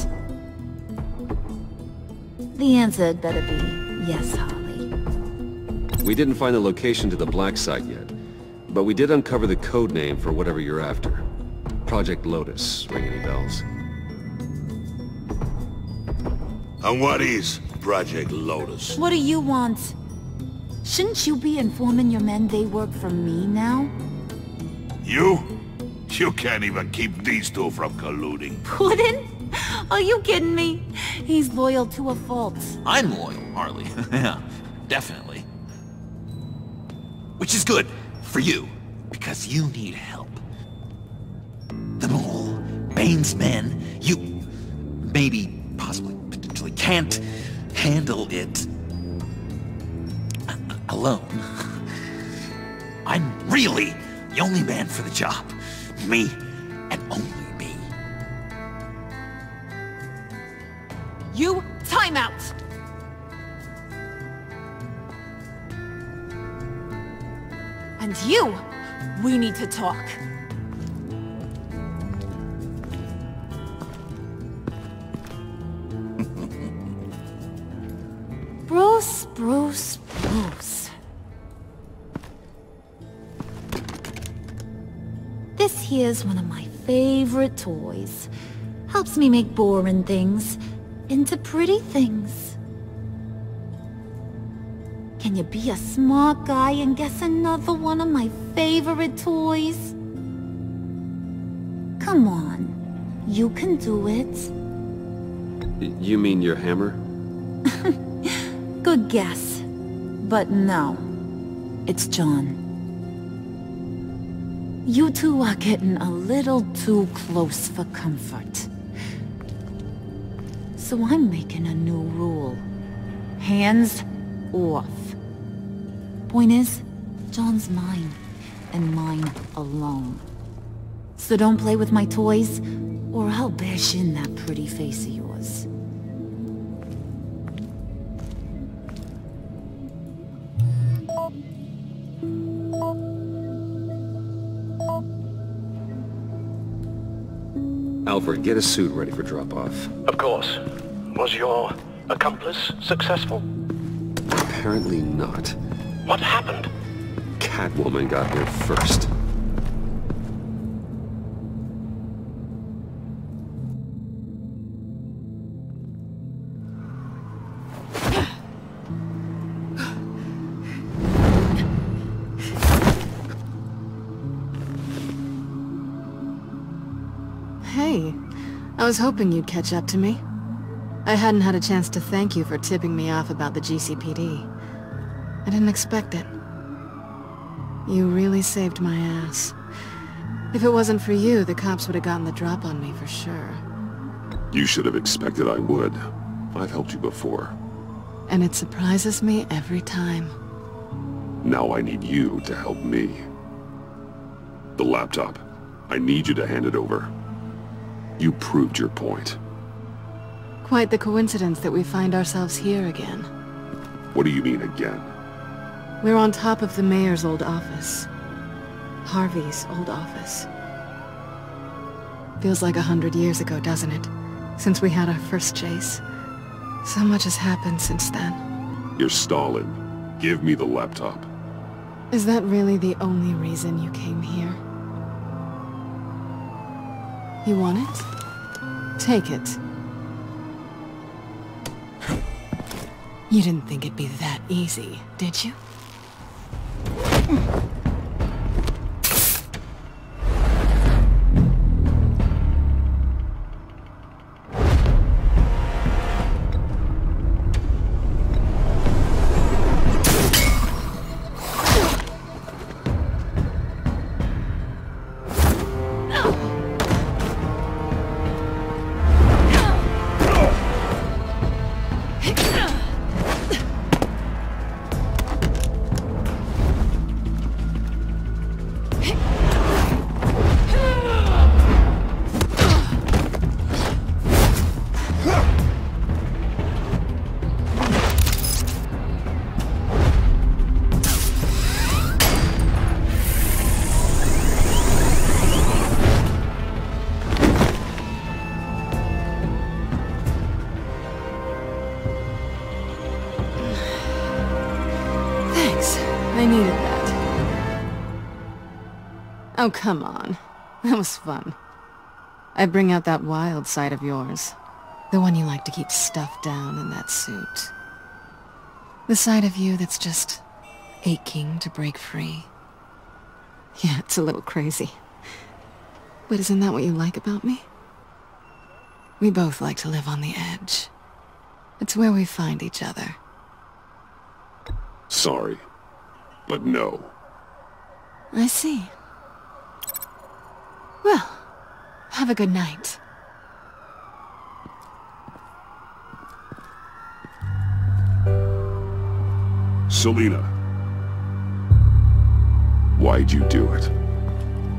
The answer had better be yes, Harley. We didn't find the location to the black site yet, but we did uncover the code name for whatever you're after. Project Lotus. Ring any bells? And what is Project Lotus? What do you want? Shouldn't you be informing your men they work for me now? You? You can't even keep these two from colluding. Puddin'? Are you kidding me? He's loyal to a fault. I'm loyal, Harley. Yeah, definitely. Which is good for you, because you need help. The mole, Bane's men, you maybe, possibly, potentially can't handle it alone. I'm really the only man for the job. Me, and only me. You, time out! And you, we need to talk. Bruce. This here's one of my favorite toys. Helps me make boring things into pretty things. Can you be a smart guy and guess another one of my favorite toys? Come on, you can do it. You mean your hammer? Good guess. But no, it's John. You two are getting a little too close for comfort. So I'm making a new rule. Hands off. Point is, John's mine, and mine alone. So don't play with my toys, or I'll bash in that pretty face of yours. Alfred, get a suit ready for drop-off. Of course. Was your accomplice successful? Apparently not. What happened? Catwoman got here first. I was hoping you'd catch up to me. I hadn't had a chance to thank you for tipping me off about the GCPD. I didn't expect it. You really saved my ass. If it wasn't for you, the cops would have gotten the drop on me for sure. You should have expected I would. I've helped you before. And it surprises me every time. Now I need you to help me. The laptop. I need you to hand it over. You proved your point. Quite the coincidence that we find ourselves here again. What do you mean again? We're on top of the mayor's old office. Harvey's old office. Feels like 100 years ago, doesn't it? Since we had our first chase. So much has happened since then. You're stalling. Give me the laptop. Is that really the only reason you came here? You want it? Take it. You didn't think it'd be that easy, did you? Oh, come on. That was fun. I bring out that wild side of yours. The one you like to keep stuffed down in that suit. The side of you that's just aching to break free. Yeah, it's a little crazy. But isn't that what you like about me? We both like to live on the edge. It's where we find each other. Sorry, but no. I see. Well, have a good night. Selina. Why'd you do it?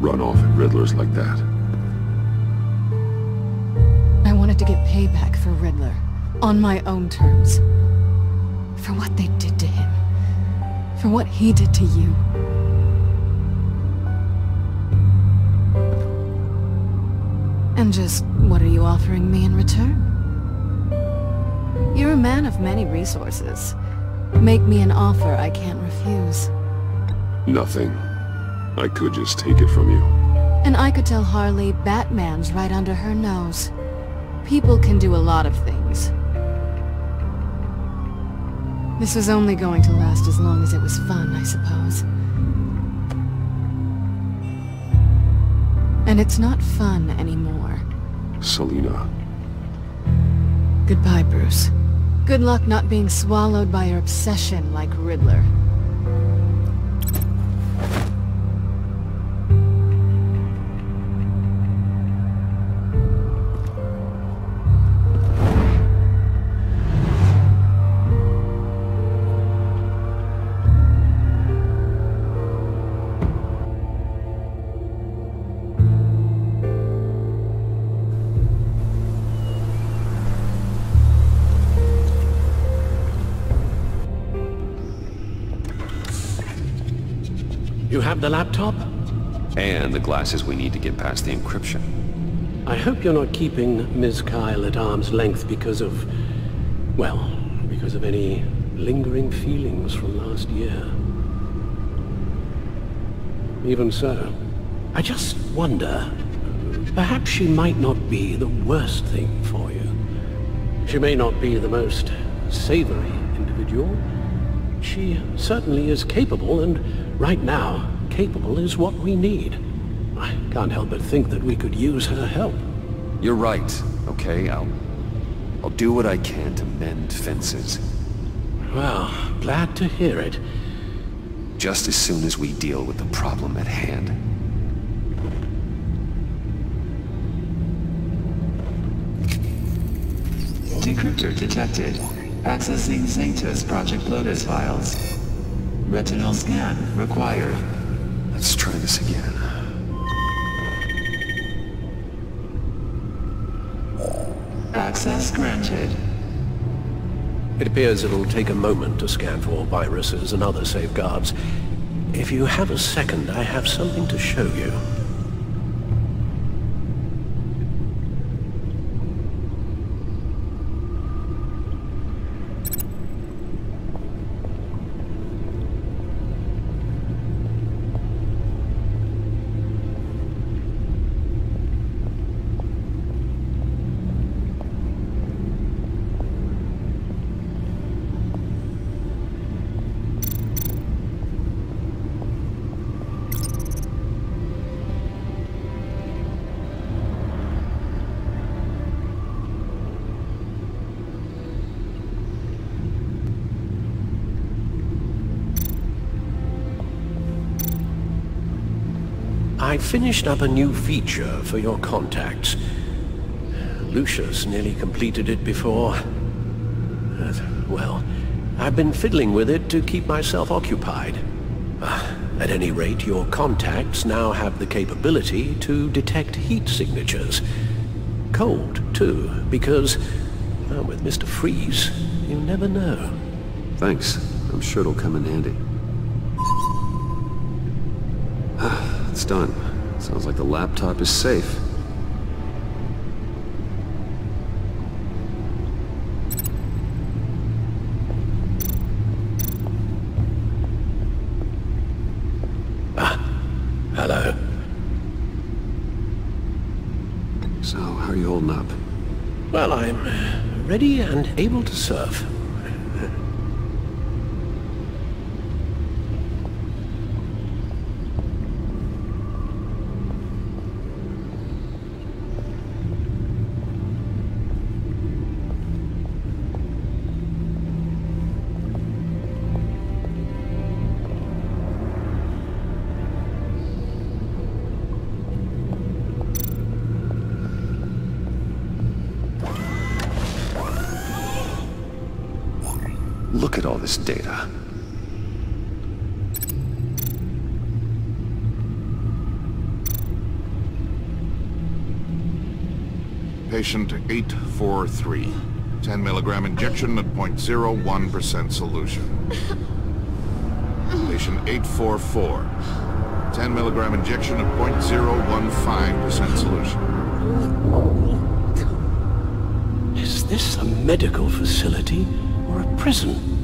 Run off at Riddlers like that? I wanted to get payback for Riddler. On my own terms. For what they did to him. For what he did to you. And just, what are you offering me in return? You're a man of many resources. Make me an offer I can't refuse. Nothing. I could just take it from you. And I could tell Harley Batman's right under her nose. People can do a lot of things. This was only going to last as long as it was fun, I suppose. And it's not fun anymore. Selina. Goodbye, Bruce. Good luck not being swallowed by your obsession like Riddler. You have the laptop? And the glasses we need to get past the encryption. I hope you're not keeping Ms. Kyle at arm's length because of... well, because of any lingering feelings from last year. Even so, I just wonder, perhaps she might not be the worst thing for you. She may not be the most savory individual. She certainly is capable, and right now, capable is what we need. I can't help but think that we could use her help. You're right, okay? I'll do what I can to mend fences. Well, glad to hear it. Just as soon as we deal with the problem at hand. Decryptor detected. Accessing Sanctus Project Lotus files. Retinal scan required. Let's try this again. Access granted. It appears it'll take a moment to scan for viruses and other safeguards. If you have a second, I have something to show you. I finished up a new feature for your contacts. Lucius nearly completed it before. Well, I've been fiddling with it to keep myself occupied. At any rate, your contacts now have the capability to detect heat signatures. Cold, too, because, well, with Mr. Freeze, you never know. Thanks. I'm sure it'll come in handy. It's done. Sounds like the laptop is safe. Hello. So, how are you holding up? Well, I'm ready and able to serve. Look at all this data. Patient 843. 10 milligram injection at 0.01% solution. Patient 844. 10 milligram injection at 0.015% solution. Is this a medical facility or a prison?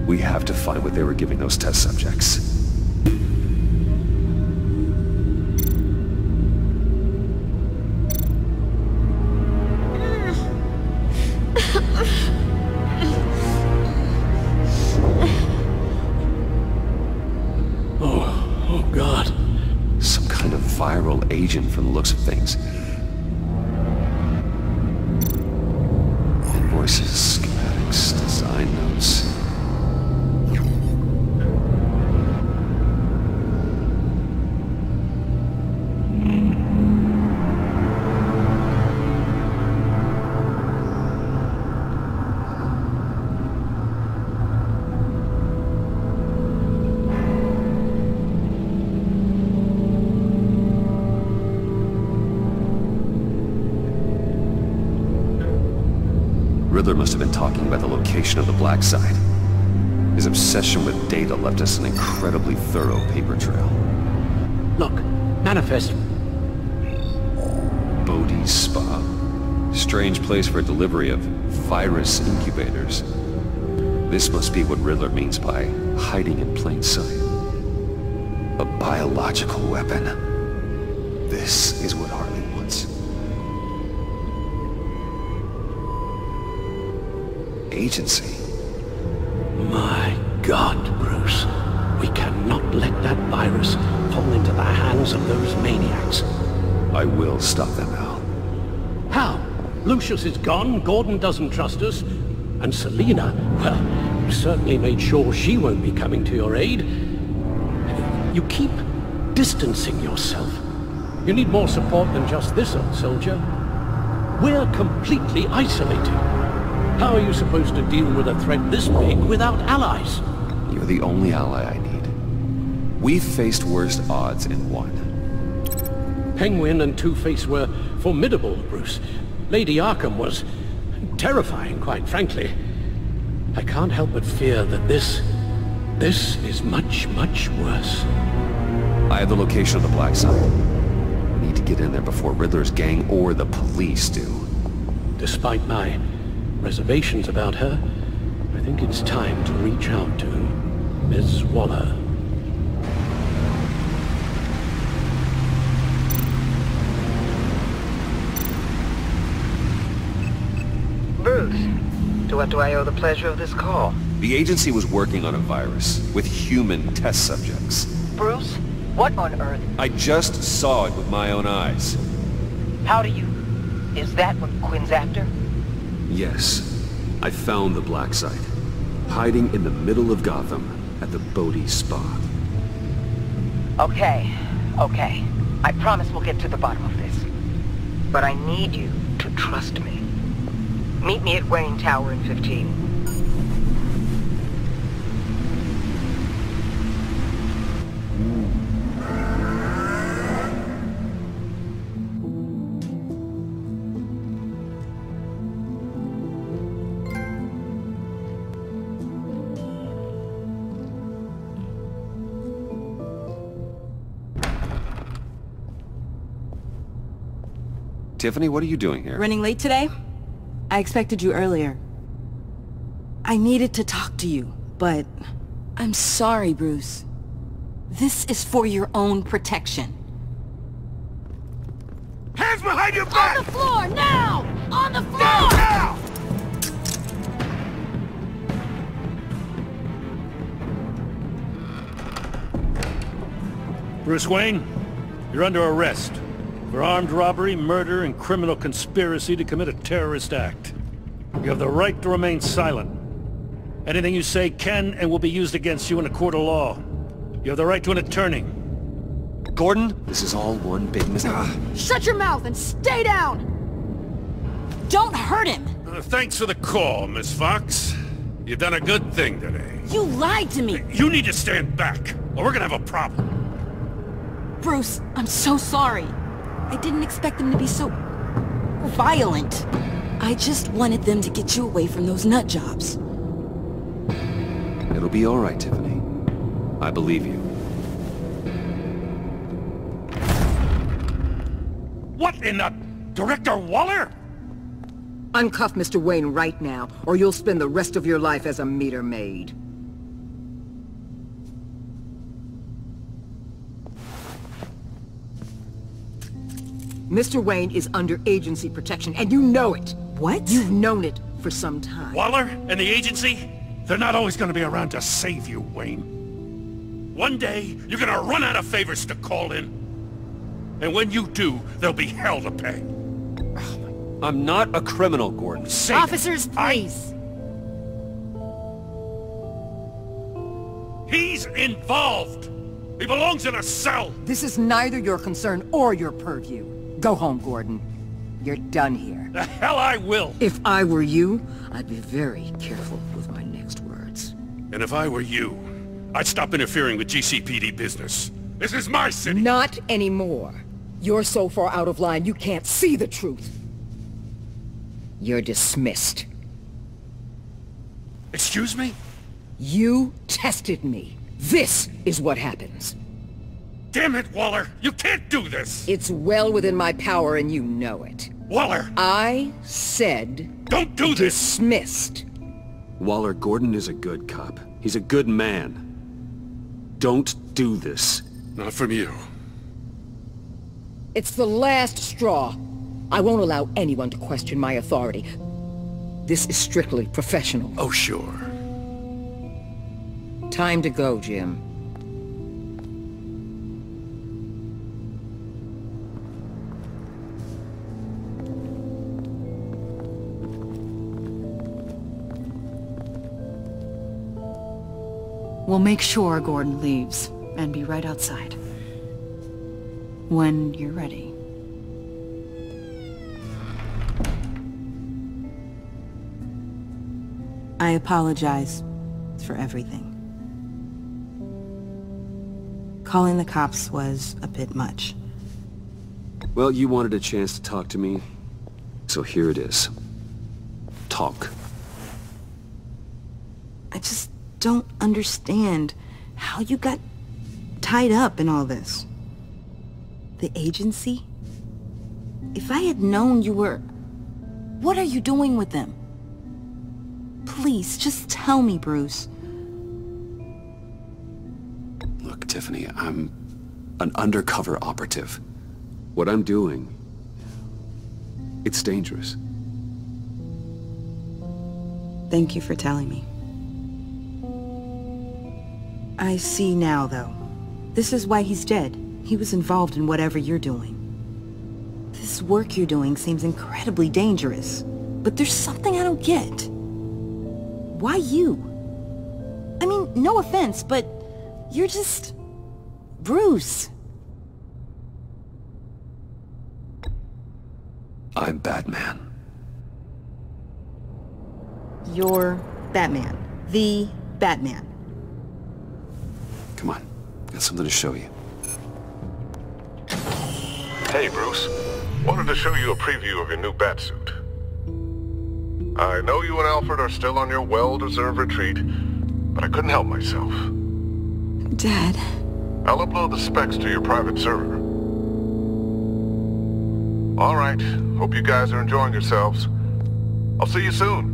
We have to find what they were giving those test subjects. Oh God. Some kind of viral agent from the looks of things. Invoices, schematics, design notes. Riddler must have been talking about the location of the black site. His obsession with data left us an incredibly thorough paper trail. Look, manifest. Bodhi's Spa. Strange place for delivery of virus incubators. This must be what Riddler means by hiding in plain sight. A biological weapon. This is what Harley wants. Agency. My God, Bruce. We cannot let that virus fall into the hands of those maniacs. I will stop them, Al. Lucius is gone, Gordon doesn't trust us, and Selina, well, you certainly made sure she won't be coming to your aid. You keep distancing yourself. You need more support than just this old soldier. We're completely isolated. How are you supposed to deal with a threat this big without allies? You're the only ally I need. We've faced worse odds and won. Penguin and Two-Face were formidable, Bruce. Lady Arkham was terrifying, quite frankly. I can't help but fear that this is much, much worse. I have the location of the black site. We need to get in there before Riddler's gang or the police do. Despite my reservations about her, I think it's time to reach out to Ms. Waller. Bruce, to what do I owe the pleasure of this call? The agency was working on a virus with human test subjects. Bruce, what on earth? I just saw it with my own eyes. How do you... Is that what Quinn's after? Yes. I found the black site. Hiding in the middle of Gotham at the Bodhi Spa. Okay. I promise we'll get to the bottom of this. But I need you to trust me. Meet me at Wayne Tower in 15. Tiffany, what are you doing here? Running late today? I expected you earlier. I needed to talk to you, but I'm sorry, Bruce. This is for your own protection. Hands behind your back! On the floor, now! On the floor! Now! Bruce Wayne, you're under arrest for armed robbery, murder, and criminal conspiracy to commit a terrorist act. You have the right to remain silent. Anything you say can and will be used against you in a court of law. You have the right to an attorney. Gordon, this is all one big mistake. Shut your mouth and stay down! Don't hurt him! Thanks for the call, Miss Fox. You've done a good thing today. You lied to me! You need to stand back, or we're gonna have a problem. Bruce, I'm so sorry. I didn't expect them to be so... violent. I just wanted them to get you away from those nut jobs. It'll be all right, Tiffany. I believe you. What in the... Director Waller? Uncuff Mr. Wayne right now, or you'll spend the rest of your life as a meter maid. Mr. Wayne is under agency protection, and you know it. What? You've known it for some time. Waller and the agency? They're not always gonna be around to save you, Wayne. One day, you're gonna run out of favors to call in. And when you do, there'll be hell to pay. I'm not a criminal, Gordon. Say Officers, please. He's involved. He belongs in a cell. This is neither your concern or your purview. Go home, Gordon. You're done here. The hell I will. If I were you, I'd be very careful with my next words. And if I were you, I'd stop interfering with GCPD business. This is my city. Not anymore. You're so far out of line you can't see the truth. You're dismissed. Excuse me? You tested me. This is what happens. Damn it, Waller! You can't do this! It's well within my power and you know it. Waller! I said... Don't do this! Dismissed. Waller, Gordon is a good cop. He's a good man. Don't do this. Not from you. It's the last straw. I won't allow anyone to question my authority. This is strictly professional. Oh, sure. Time to go, Jim. We'll make sure Gordon leaves, and be right outside. When you're ready. I apologize for everything. Calling the cops was a bit much. Well, you wanted a chance to talk to me, so here it is. Talk. I just don't understand how you got tied up in all this. The agency? If I had known you were... What are you doing with them? Please, just tell me, Bruce. Look, Tiffany, I'm an undercover operative. What I'm doing, it's dangerous. Thank you for telling me. I see now, though. This is why he's dead. He was involved in whatever you're doing. This work you're doing seems incredibly dangerous. But there's something I don't get. Why you? I mean, no offense, but you're just... Bruce. I'm Batman. You're Batman. The Batman. Come on, got something to show you. Hey, Bruce. Wanted to show you a preview of your new Batsuit. I know you and Alfred are still on your well-deserved retreat, but I couldn't help myself. Dad. I'll upload the specs to your private server. All right. Hope you guys are enjoying yourselves. I'll see you soon.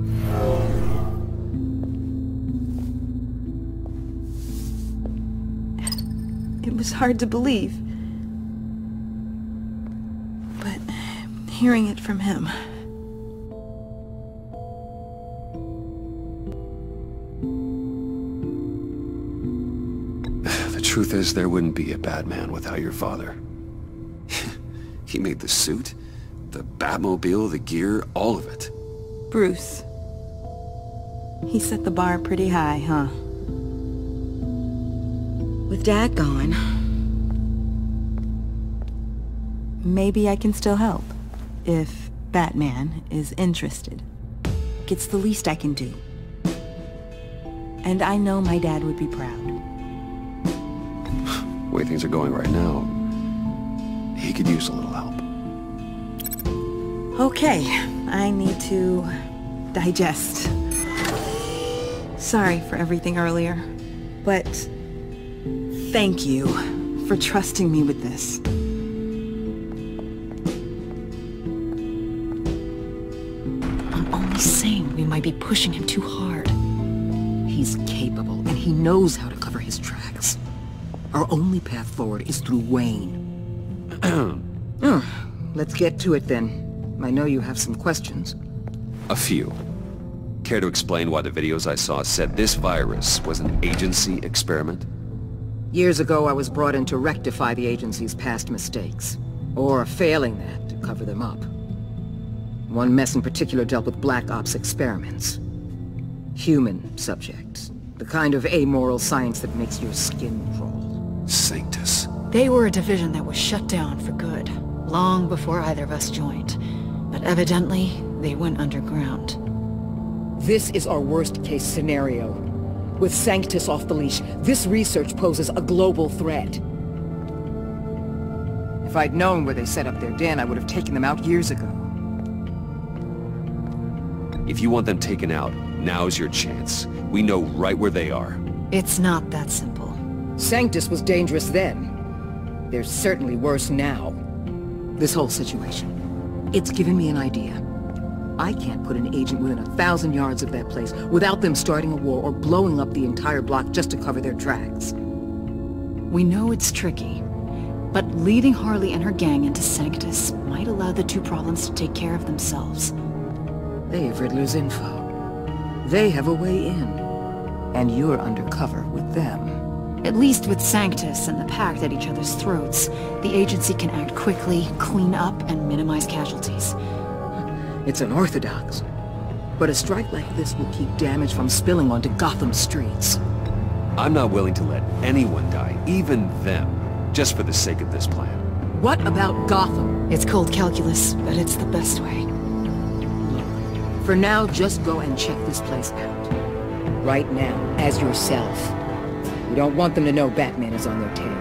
It was hard to believe. But hearing it from him... The truth is, there wouldn't be a Batman without your father. He made the suit, the Batmobile, the gear, all of it. Bruce. He set the bar pretty high, huh? With Dad gone... Maybe I can still help. If Batman is interested. It's the least I can do. And I know my dad would be proud. The way things are going right now, he could use a little help. Okay, I need to digest. Sorry for everything earlier, but thank you for trusting me with this. I'm only saying we might be pushing him too hard. He's capable, and he knows how to cover his tracks. Our only path forward is through Wayne. Let's get to it then. I know you have some questions. A few. Care to explain why the videos I saw said this virus was an agency experiment? Years ago, I was brought in to rectify the agency's past mistakes. Or, failing that, to cover them up. One mess in particular dealt with Black Ops experiments. Human subjects. The kind of amoral science that makes your skin crawl. Sanctus. They were a division that was shut down for good, long before either of us joined. But evidently, they went underground. This is our worst-case scenario. With Sanctus off the leash, this research poses a global threat. If I'd known where they set up their den, I would have taken them out years ago. If you want them taken out, now's your chance. We know right where they are. It's not that simple. Sanctus was dangerous then. They're certainly worse now. This whole situation. It's given me an idea. I can't put an agent within 1,000 yards of that place without them starting a war or blowing up the entire block just to cover their tracks. We know it's tricky, but leading Harley and her gang into Sanctus might allow the two problems to take care of themselves. They have Riddler's info. They have a way in. And you're undercover with them. At least with Sanctus and the Pact at each other's throats, the agency can act quickly, clean up, and minimize casualties. It's unorthodox. But a strike like this will keep damage from spilling onto Gotham streets. I'm not willing to let anyone die, even them, just for the sake of this plan. What about Gotham? It's cold calculus, but it's the best way. For now, just go and check this place out. Right now, as yourself. We don't want them to know Batman is on their tail.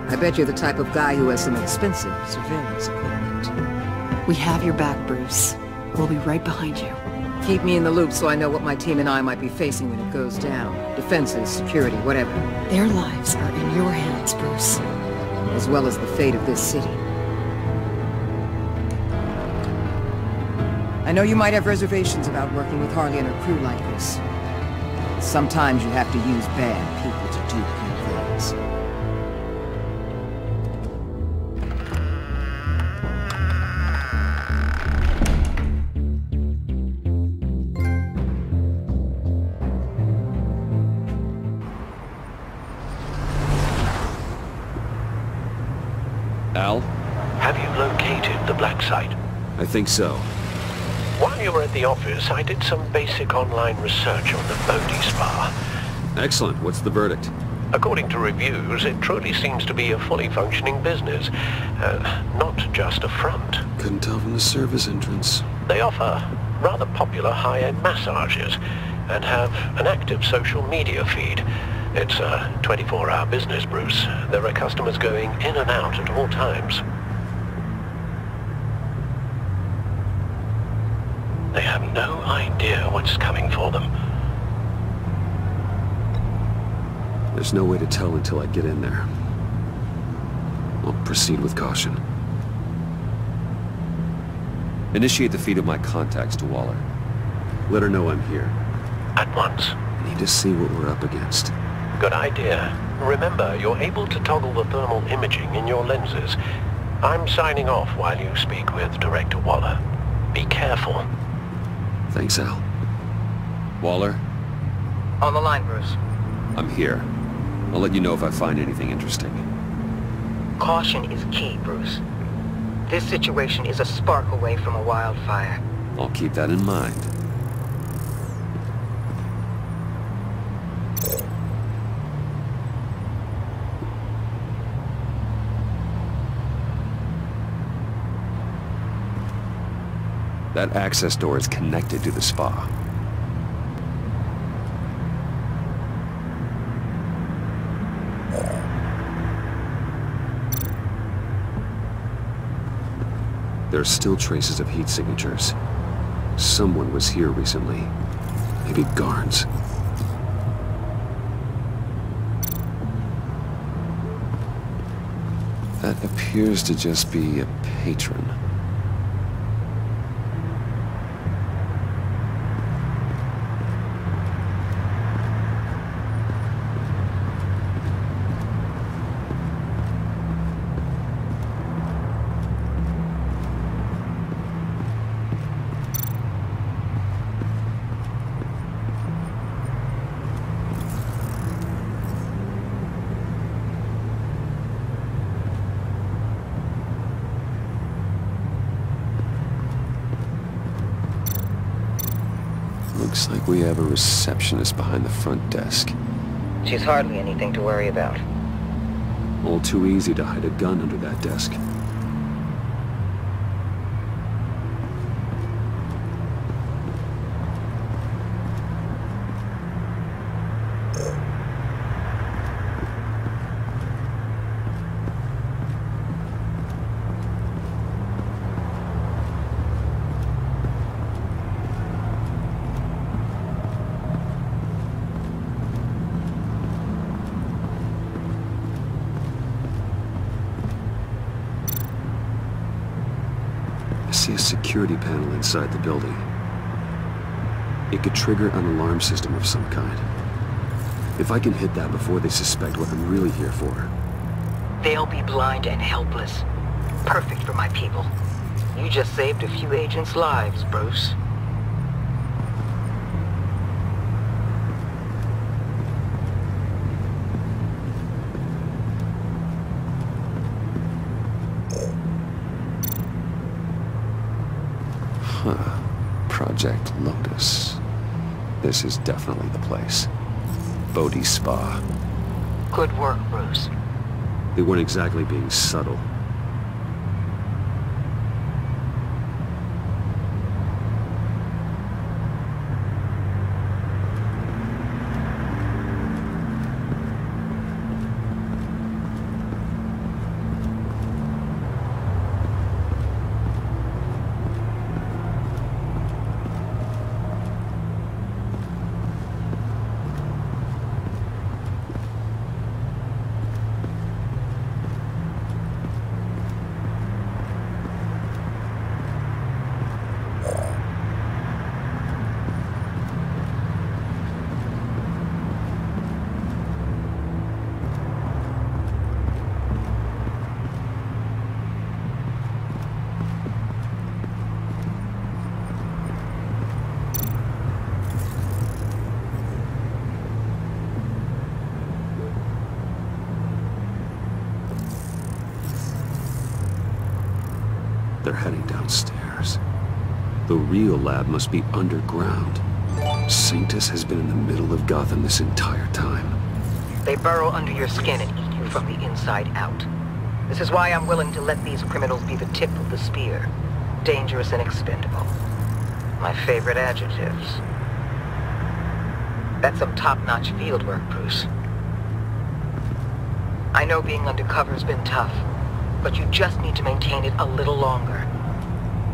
I bet you're the type of guy who has some expensive surveillance equipment. We have your back, Bruce. We'll be right behind you. Keep me in the loop so I know what my team and I might be facing when it goes down. Defenses, security, whatever. Their lives are in your hands, Bruce. As well as the fate of this city. I know you might have reservations about working with Harley and her crew like this. Sometimes you have to use bad people to do good things. Al? Have you located the black site? I think so. While you were at the office, I did some basic online research on the Bodhi Spa. Excellent. What's the verdict? According to reviews, it truly seems to be a fully functioning business, not just a front. Couldn't tell from the service entrance. They offer rather popular high-end massages and have an active social media feed. It's a 24-hour business, Bruce. There are customers going in and out at all times. They have no idea what's coming for them. There's no way to tell until I get in there. I'll proceed with caution. Initiate the feed of my contacts to Waller. Let her know I'm here. At once. I need to see what we're up against. Good idea. Remember, you're able to toggle the thermal imaging in your lenses. I'm signing off while you speak with Director Waller. Be careful. Thanks, Al. Waller? On the line, Bruce. I'm here. I'll let you know if I find anything interesting. Caution is key, Bruce. This situation is a spark away from a wildfire. I'll keep that in mind. That access door is connected to the spa. There are still traces of heat signatures. Someone was here recently. Maybe guards. That appears to just be a patron. Looks like we have a receptionist behind the front desk. She's hardly anything to worry about. All too easy to hide a gun under that desk. I see a security panel inside the building. It could trigger an alarm system of some kind. If I can hit that before they suspect what I'm really here for. They'll be blind and helpless. Perfect for my people. You just saved a few agents' lives, Bruce. Project Lotus. This is definitely the place. Bodhi Spa. Good work, Bruce. They weren't exactly being subtle. They're heading downstairs. The real lab must be underground. Sanctus has been in the middle of Gotham this entire time. They burrow under your skin and eat you from the inside out. This is why I'm willing to let these criminals be the tip of the spear. Dangerous and expendable. My favorite adjectives. That's some top-notch field work, Bruce. I know being undercover's been tough, but you just need to maintain it a little longer.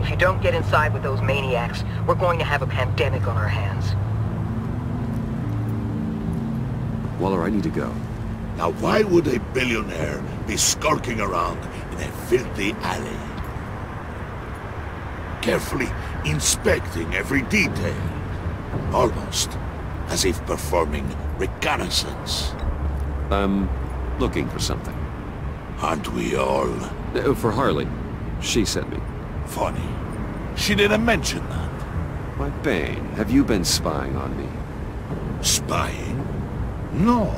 If you don't get inside with those maniacs, we're going to have a pandemic on our hands. Waller, I need to go. Now why would a billionaire be skulking around in a filthy alley? Carefully inspecting every detail. Almost as if performing reconnaissance. I'm looking for something. Aren't we all? For Harley. She sent me. Funny. She didn't mention that. Why, Bane, have you been spying on me? Spying? No.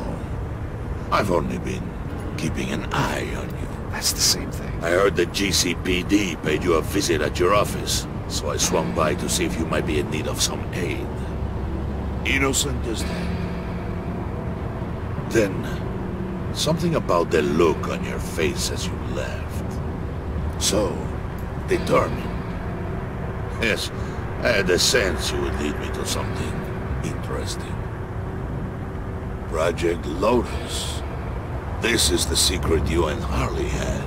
I've only been keeping an eye on you. That's the same thing. I heard the GCPD paid you a visit at your office, so I swung by to see if you might be in need of some aid. Innocent as that. Then, something about the look on your face as you left. So, determined. Yes, I had a sense you would lead me to something interesting. Project Lotus. This is the secret you and Harley had.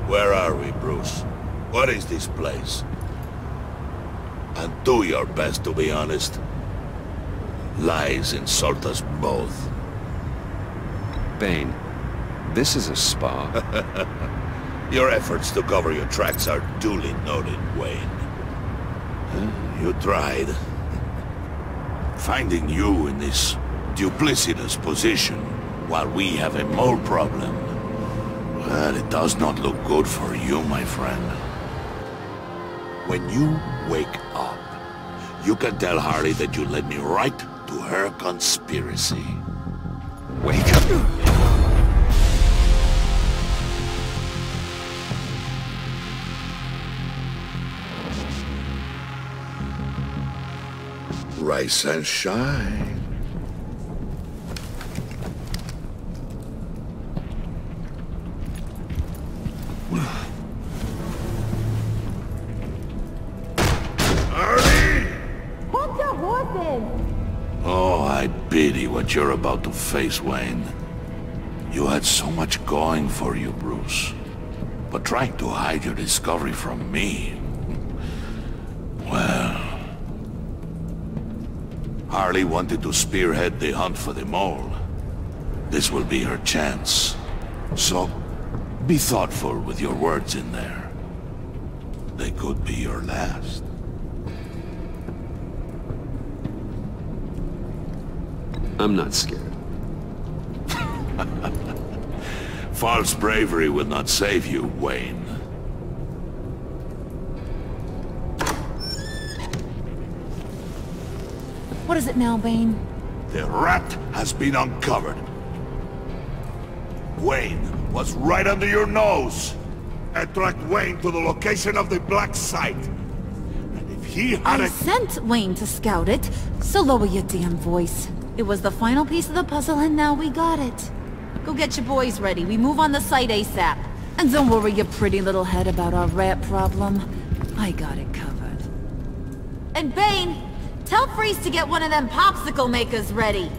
Where are we, Bruce? What is this place? And do your best to be honest. Lies insult us both. Bane, this is a spa. Your efforts to cover your tracks are duly noted, Wayne. You tried. Finding you in this duplicitous position while we have a mole problem. Well, it does not look good for you, my friend. When you wake up, you can tell Harley that you led me right to her conspiracy. Wake up. Rise and shine. Hold your horses! Oh, I pity what you're about to face, Wayne. You had so much going for you, Bruce. But trying to hide your discovery from me... Well... Harley wanted to spearhead the hunt for the mole. This will be her chance. So, be thoughtful with your words in there. They could be your last. I'm not scared. False bravery will not save you, Wayne. What is it now, Bane? The rat has been uncovered. Wayne was right under your nose. I tracked Wayne to the location of the black site. And if he had I sent Wayne to scout it, so lower your damn voice. It was the final piece of the puzzle, and now we got it. Go get your boys ready. We move on the site ASAP. And don't worry your pretty little head about our rat problem. I got it covered. And Bane, tell Freeze to get one of them popsicle makers ready.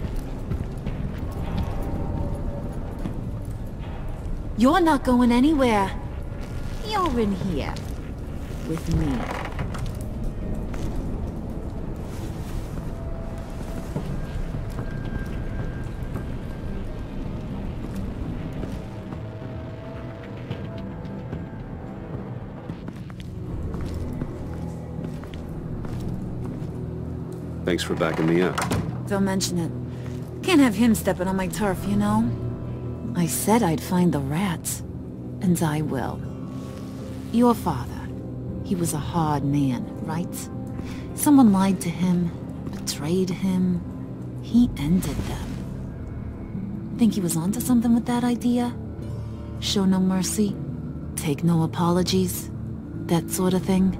You're not going anywhere. You're in here. With me. Thanks for backing me up. Don't mention it. Can't have him stepping on my turf, you know? I said I'd find the rats. And I will. Your father. He was a hard man, right? Someone lied to him, betrayed him. He ended them. Think he was onto something with that idea? Show no mercy? Take no apologies? That sort of thing?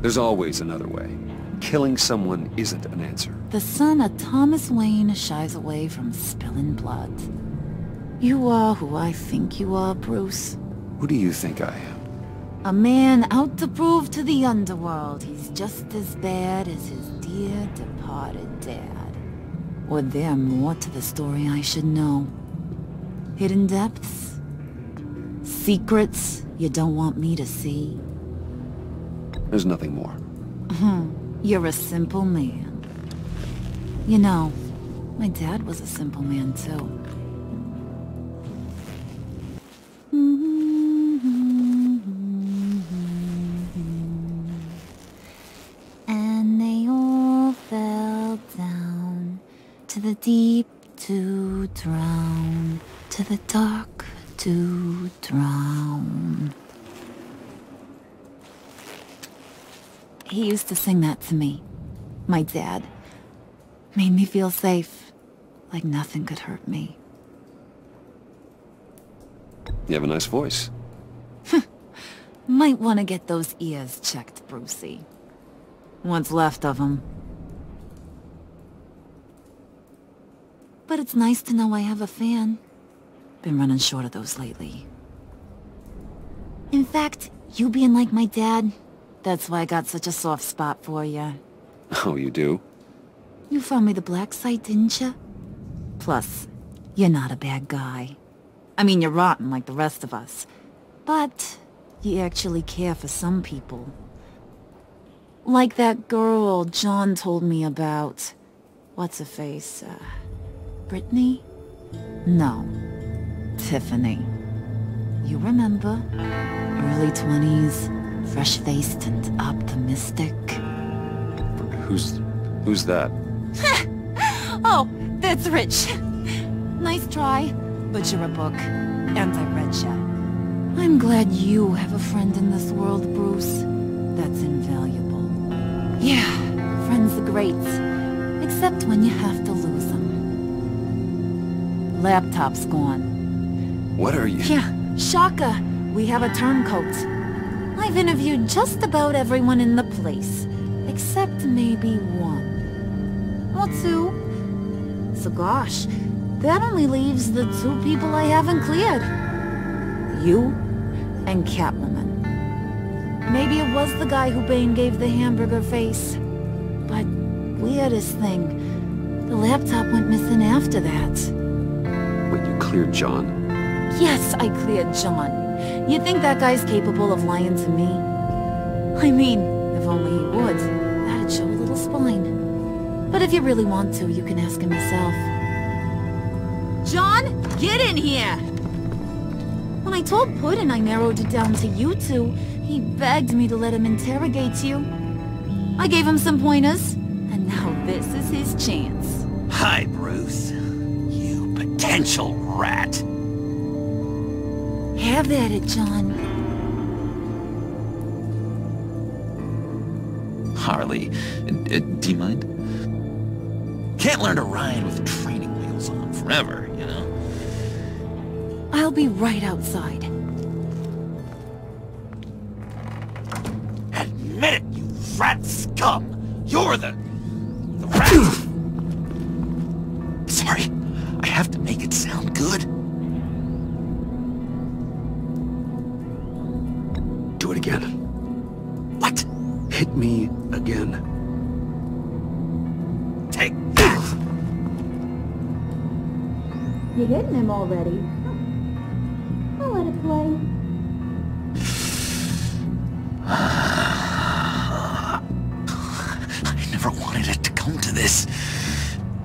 There's always another way. Killing someone isn't an answer. The son of Thomas Wayne shies away from spilling blood. You are who I think you are, Bruce. Who do you think I am? A man out to prove to the underworld he's just as bad as his dear departed dad. Or there more to the story I should know. Hidden depths? Secrets you don't want me to see? There's nothing more. You're a simple man. You know, my dad was a simple man too. And they all fell down to the deep to drown, to the dark to drown. He used to sing that to me. My dad. Made me feel safe. Like nothing could hurt me. You have a nice voice. Might want to get those ears checked, Brucey. What's left of them. But it's nice to know I have a fan. Been running short of those lately. In fact, you being like my dad, that's why I got such a soft spot for you. Oh, you do? You found me the black site, didn't you? Plus, you're not a bad guy. I mean, you're rotten like the rest of us. But you actually care for some people. Like that girl John told me about. What's her face? Brittany? No. Tiffany. You remember? Early 20s. Fresh-faced and optimistic. Who's that? Oh, that's Rich. Nice try, but you're a book, and I read ya. I'm glad you have a friend in this world, Bruce. That's invaluable. Yeah, friends are great, except when you have to lose them. Laptop's gone. What are you? Yeah, shocker. We have a turncoat. I've interviewed just about everyone in the place, except maybe one. Or two. So gosh, that only leaves the two people I haven't cleared. You and Catwoman. Maybe it was the guy who Bane gave the hamburger face. But weirdest thing, the laptop went missing after that. Wait, you cleared John? Yes, I cleared John. You think that guy's capable of lying to me? I mean, if only he would. That'd show a little spine. But if you really want to, you can ask him yourself. John, get in here! When I told Puddin' I narrowed it down to you two, he begged me to let him interrogate you. I gave him some pointers, and now this is his chance. Hi, Bruce. You potential rat. Have at it, John. Harley, do you mind? Can't learn to ride with training wheels on forever, you know? I'll be right outside. Admit it, you rat scum! You're the rat! have to make it sound good. Do it again. What? Hit me again. Take that! You're hitting him already. I'll let it play. I never wanted it to come to this.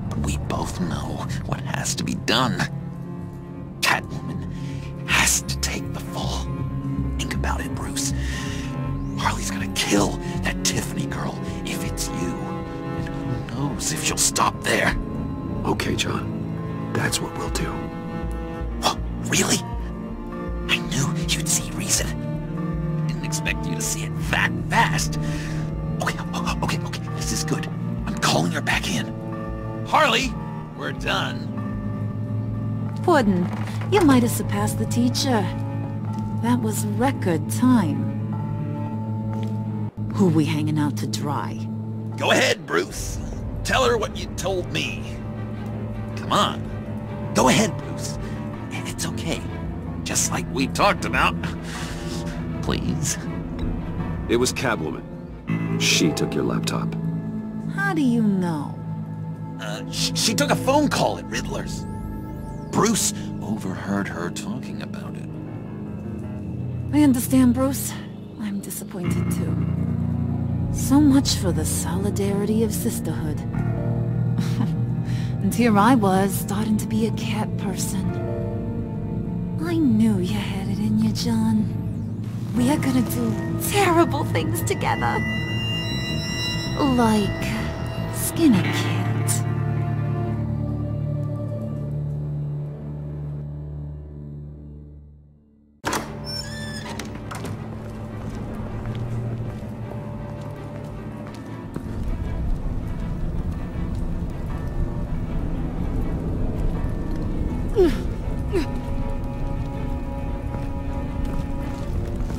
But we both know what has to be done. Catwoman has to take the fall. Think about it, Bruce. Harley's gonna kill that Tiffany girl if it's you. And who knows if she'll stop there. Okay, John. That's what we'll do. What? Really? I knew you'd see reason. Didn't expect you to see it that fast. Okay. This is good. I'm calling her back in. Harley, we're done. Puddin', you might have surpassed the teacher. That was record time. Who we hanging out to dry? Go ahead, Bruce. Tell her what you told me. Come on. Go ahead, Bruce. It's okay. Just like we talked about. Please. It was Catwoman. She took your laptop. How do you know? She took a phone call at Riddler's. Bruce overheard her talking about it. I understand, Bruce. I'm disappointed too. So much for the solidarity of sisterhood. And here I was, starting to be a cat person. I knew you had it in you, John. We are gonna do terrible things together. Like skin a cat.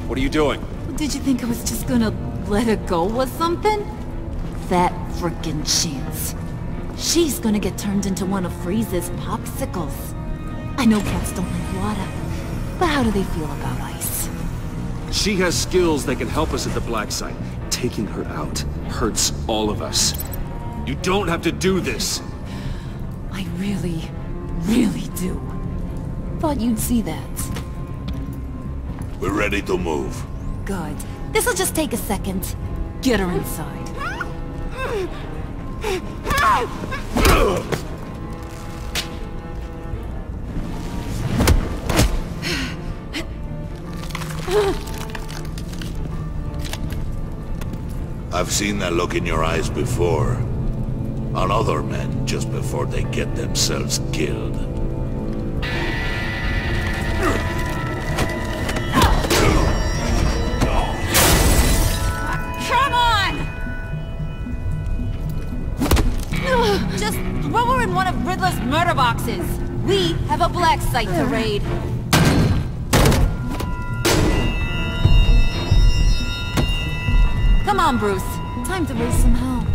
What are you doing? Did you think I was just gonna let her go or something? That frickin' chance. She's gonna get turned into one of Freeze's popsicles. I know cats don't like water, but how do they feel about ice? She has skills that can help us at the black site. Taking her out hurts all of us. You don't have to do this. I really do. Thought you'd see that. We're ready to move. Good. This'll just take a second. Get her inside. I've seen that look in your eyes before. On other men just before they get themselves killed. Come on! Just throw her in one of Riddler's murder boxes. We have a black site to raid. Come on, Bruce. Time to raise some hell.